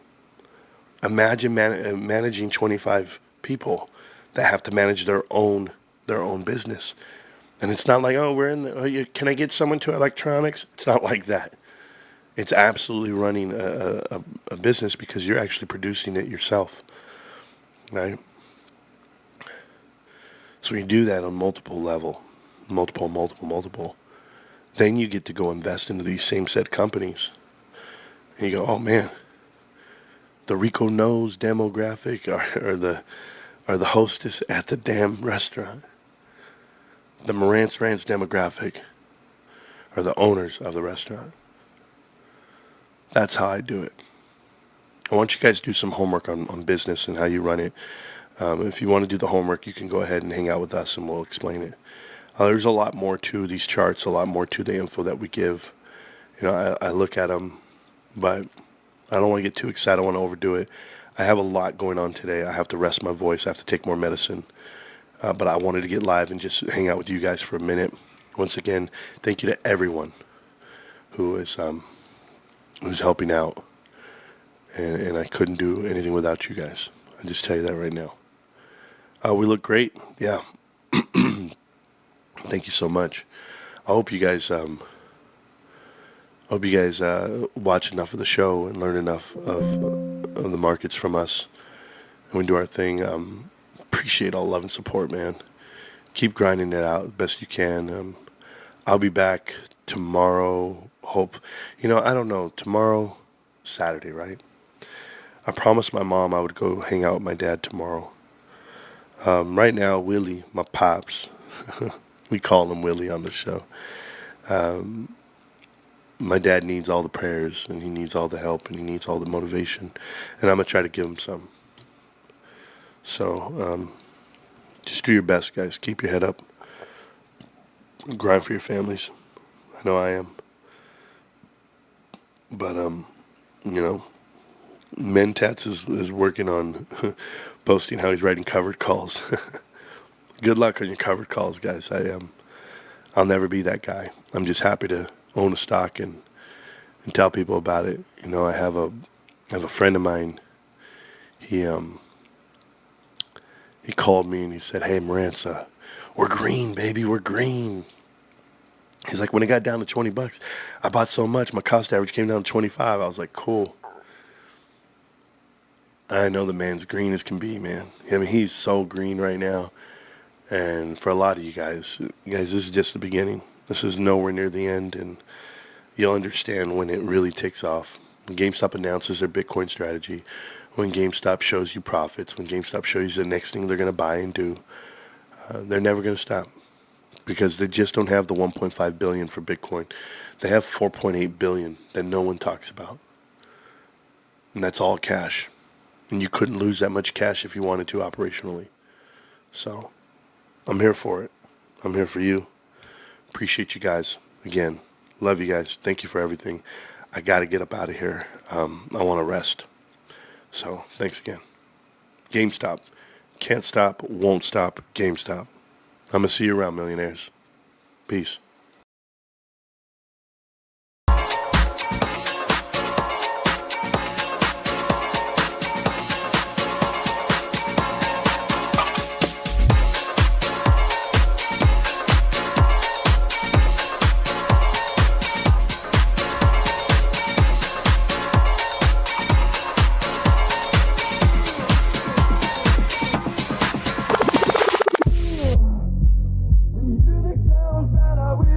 Imagine managing 25 people that have to manage their own business. And it's not like, can I get someone to electronics? It's not like that. It's absolutely running a business because you're actually producing it yourself, right? So when you do that on multiple, then you get to go invest into these same set companies. And you go, oh man, the Rico Knows demographic are the hostess at the damn restaurant. The Marantz Rantz demographic are the owners of the restaurant. That's how I do it. I want you guys to do some homework on business and how you run it. If you want to do the homework, you can go ahead and hang out with us and we'll explain it. There's a lot more to these charts, a lot more to the info that we give. I look at them, but I don't want to get too excited. I don't want to overdo it. I have a lot going on today. I have to rest my voice. I have to take more medicine. But I wanted to get live and just hang out with you guys for a minute. Once again, thank you to everyone who is who's helping out. And I couldn't do anything without you guys. I just tell you that right now. We look great. Yeah. Thank you so much. I hope you guys watch enough of the show and learn enough of the markets from us, and we do our thing. Appreciate all love and support, man. Keep grinding it out best you can. I'll be back tomorrow. Hope, I don't know. Tomorrow, Saturday, right? I promised my mom I would go hang out with my dad tomorrow. Right now, Willie, my pops, we call him Willie on the show. My dad needs all the prayers, and he needs all the help, and he needs all the motivation, and I'm going to try to give him some. So, just do your best, guys. Keep your head up. Grind for your families. I know I am. But, Mentats is working on posting how he's writing covered calls. Good luck on your covered calls, guys. I'll never be that guy. I'm just happy to own a stock and tell people about it. I have a friend of mine. He called me and he said, "Hey, Marantz, we're green, baby. We're green." He's like, "When it got down to $20, I bought so much, my cost average came down to 25." I was like, "Cool." I know the man's green as can be, man. I mean, he's so green right now. And for a lot of you guys, this is just the beginning. This is nowhere near the end, and you'll understand when it really takes off. When GameStop announces their Bitcoin strategy, when GameStop shows you profits, when GameStop shows you the next thing they're going to buy and do, they're never going to stop because they just don't have the 1.5 billion for Bitcoin. They have 4.8 billion that no one talks about, and that's all cash. And you couldn't lose that much cash if you wanted to operationally. So I'm here for it. I'm here for you. Appreciate you guys. Again, love you guys. Thank you for everything. I got to get up out of here. I want to rest. So thanks again. GameStop. Can't stop, won't stop. GameStop. I'm going to see you around, millionaires. Peace. Music sounds better.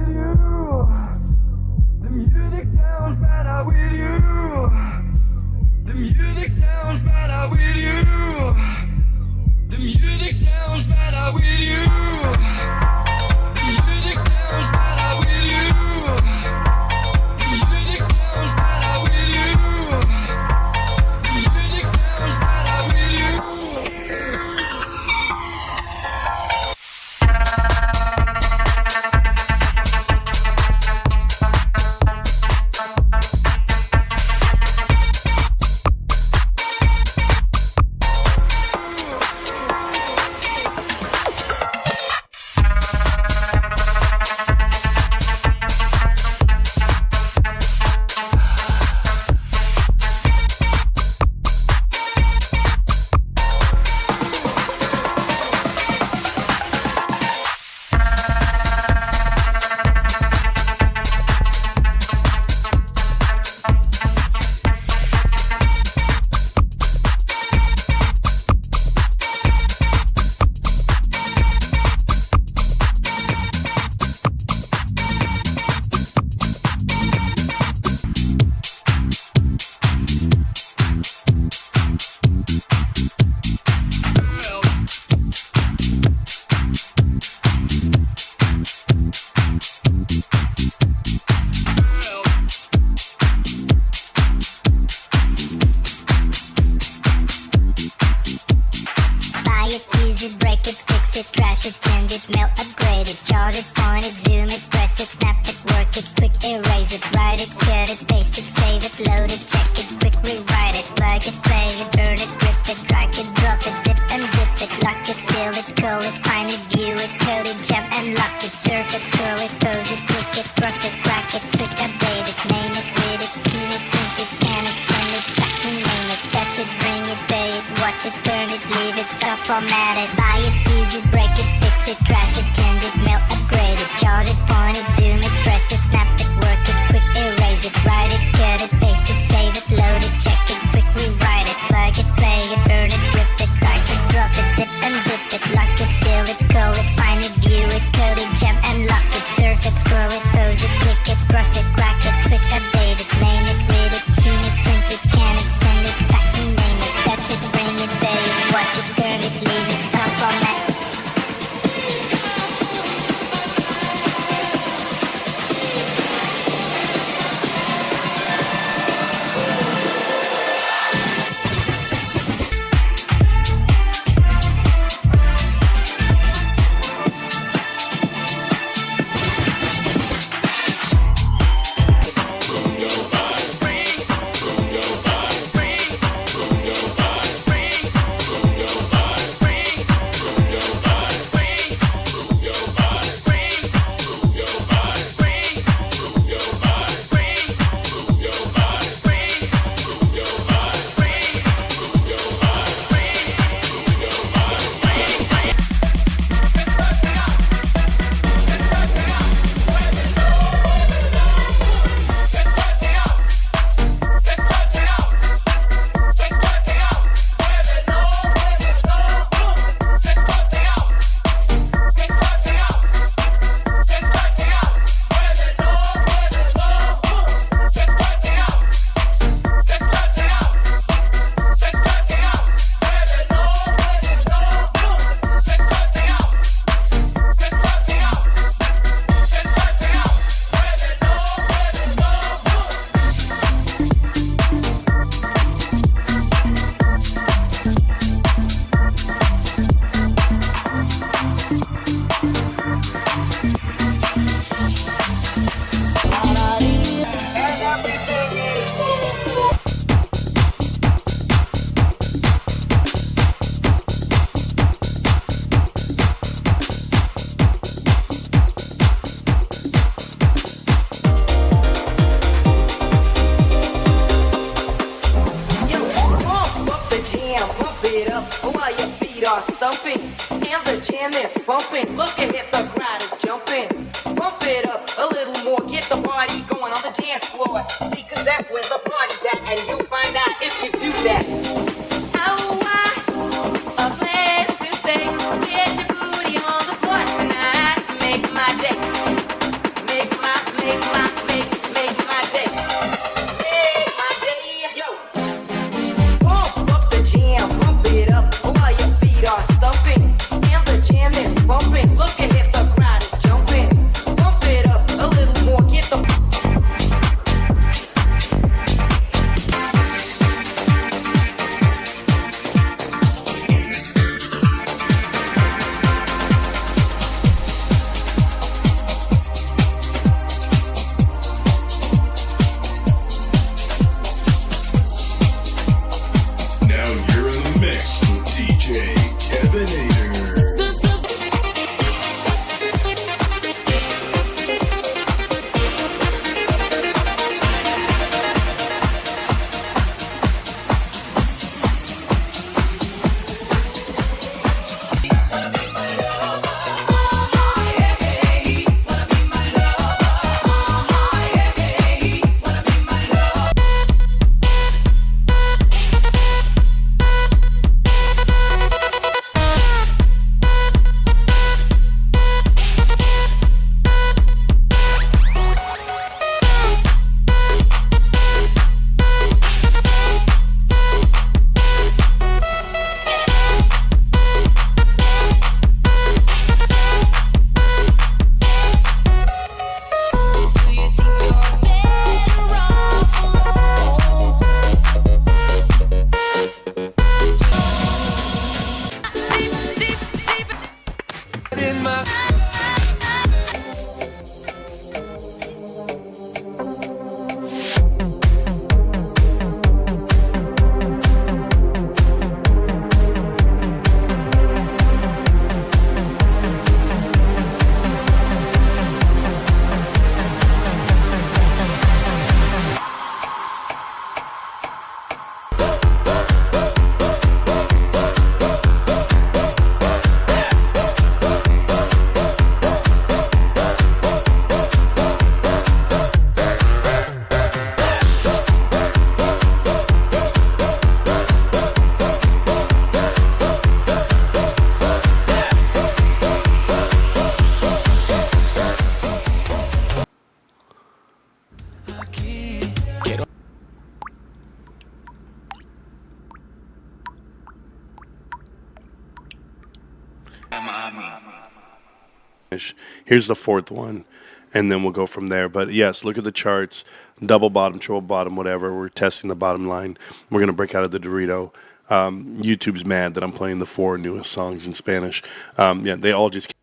use it, break it, fix it, crash it, change it, melt, upgrade it, charge it, point it, zoom it, press it, snap it, work it, quick erase it, write it, cut it, paste it, save it, load it, check it, quick rewrite it, plug it, play it, burn it, rip it, drag it, drop it, zip and zip it, lock it, fill it, call it, find it, view it, code it, jump and lock it, surf it, scroll it, pose it, click it, cross it, crack it, quick update it, name it, read it, tune it, print it, scan it, send it, fax and name it, touch it, bring it, pay it, watch it, turn it, leave it, stop, format it, buy it, use it, break it, fix it, crash it, change it, melt, upgrade it, charge it, point it, zoom it, press it, snap it, work it, quick erase it, write it, cut it, paste it, save it, load it, check it, quick rewrite it, plug it, play it, burn it, rip it, drag it, drop it, zip and zip it, lock it, fill it, call it, find it, view it, code it, jump and lock it, surf it, scroll it, pose it, click it, cross it, crack it, quick update it, name it, read it, tune it, print it, scan it, send it, fax, rename it, touch it, bring it, pay it, watch it, turn it, leave it, stop, format. Here's the fourth one, and then we'll go from there. But yes, look at the charts. Double bottom, triple bottom, whatever. We're testing the bottom line. We're going to break out of the Dorito. YouTube's mad that I'm playing the 4 newest songs in Spanish. Yeah, they all just...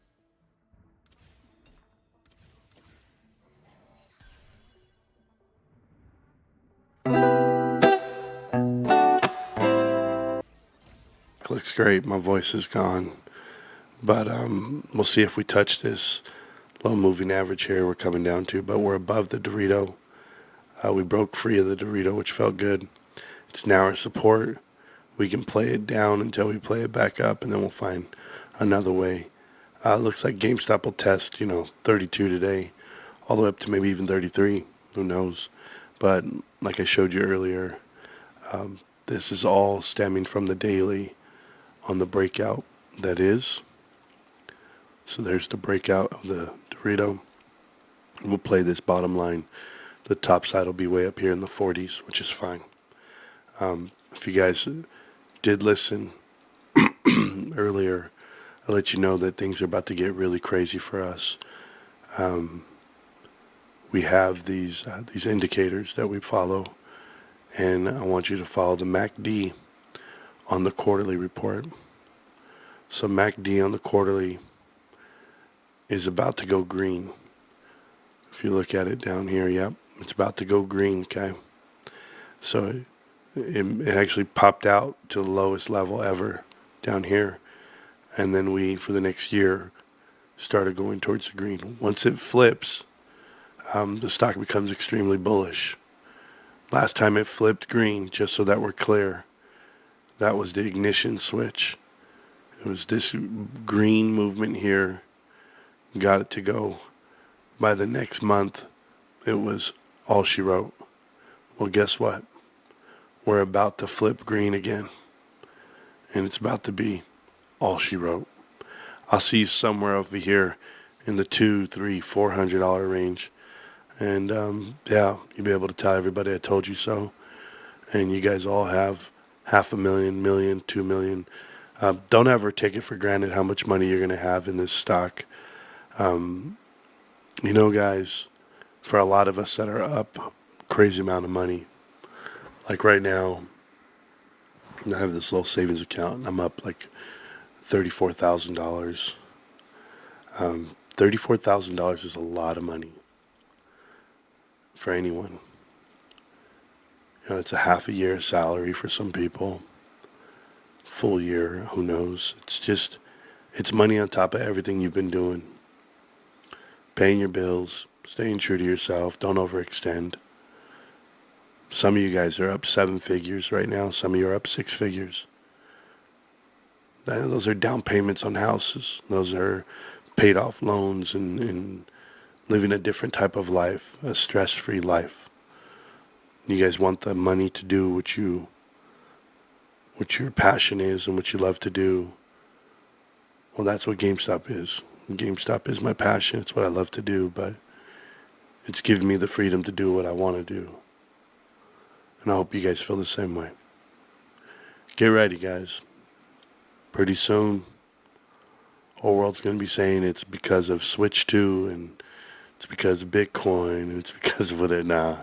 Looks great. My voice is gone. But we'll see if we touch this low moving average here we're coming down to. But we're above the Dorito. We broke free of the Dorito, which felt good. It's now our support. We can play it down until we play it back up, and then we'll find another way. Looks like GameStop will test, 32 today, all the way up to maybe even 33. Who knows? But like I showed you earlier, this is all stemming from the daily on the breakout that is. So there's the breakout of the Dorito. We'll play this bottom line. The top side will be way up here in the 40s, which is fine. If you guys did listen earlier, I'll let you know that things are about to get really crazy for us. We have these indicators that we follow, and I want you to follow the MACD on the quarterly report. So MACD on the quarterly is about to go green. If you look at it down here, yep, it's about to go green, okay? So it actually popped out to the lowest level ever down here. And then we, for the next year, started going towards the green. Once it flips, the stock becomes extremely bullish. Last time it flipped green, just so that we're clear, that was the ignition switch. It was this green movement here, got it to go. By the next month, it was all she wrote. Well, guess what? We're about to flip green again. And it's about to be all she wrote. I'll see you somewhere over here in the $200, $300, $400 range. And yeah, you'll be able to tell everybody I told you so. And you guys all have $500,000, million, $2 million. Don't ever take it for granted how much money you're going to have in this stock. Guys, for a lot of us that are up crazy amount of money, like right now, I have this little savings account, and I'm up like $34,000. $34,000 is a lot of money for anyone. It's a half a year salary for some people. Full year, who knows? It's money on top of everything you've been doing. Paying your bills, staying true to yourself, don't overextend. Some of you guys are up 7 figures right now. Some of you are up 6 figures. Those are down payments on houses. Those are paid off loans and living a different type of life, a stress-free life. You guys want the money to do what your passion is and what you love to do. Well, that's what GameStop is. GameStop is my passion. It's what I love to do, but it's given me the freedom to do what I want to do. And I hope you guys feel the same way. Get ready, guys. Pretty soon, whole world's going to be saying it's because of Switch 2 and it's because of Bitcoin and it's because of whatever. Nah.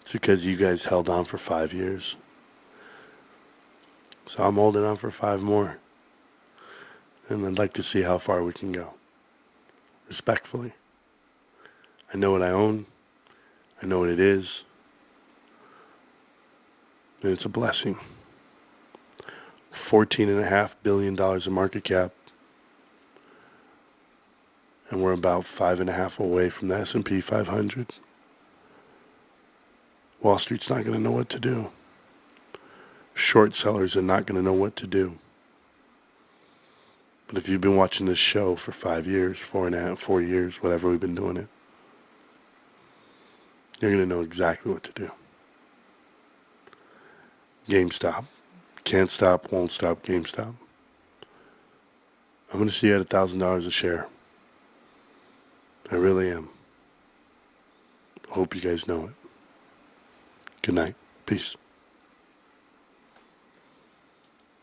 It's because you guys held on for 5 years. So I'm holding on for 5 more. And I'd like to see how far we can go. Respectfully. I know what I own. I know what it is. And it's a blessing. $14.5 billion in market cap. And we're about 5.5 away from the S&P 500. Wall Street's not going to know what to do. Short sellers are not going to know what to do. But if you've been watching this show for 5 years, 4 years, whatever we've been doing it, you're going to know exactly what to do. GameStop. Can't stop, won't stop GameStop. I'm going to see you at $1,000 a share. I really am. I hope you guys know it. Good night. Peace.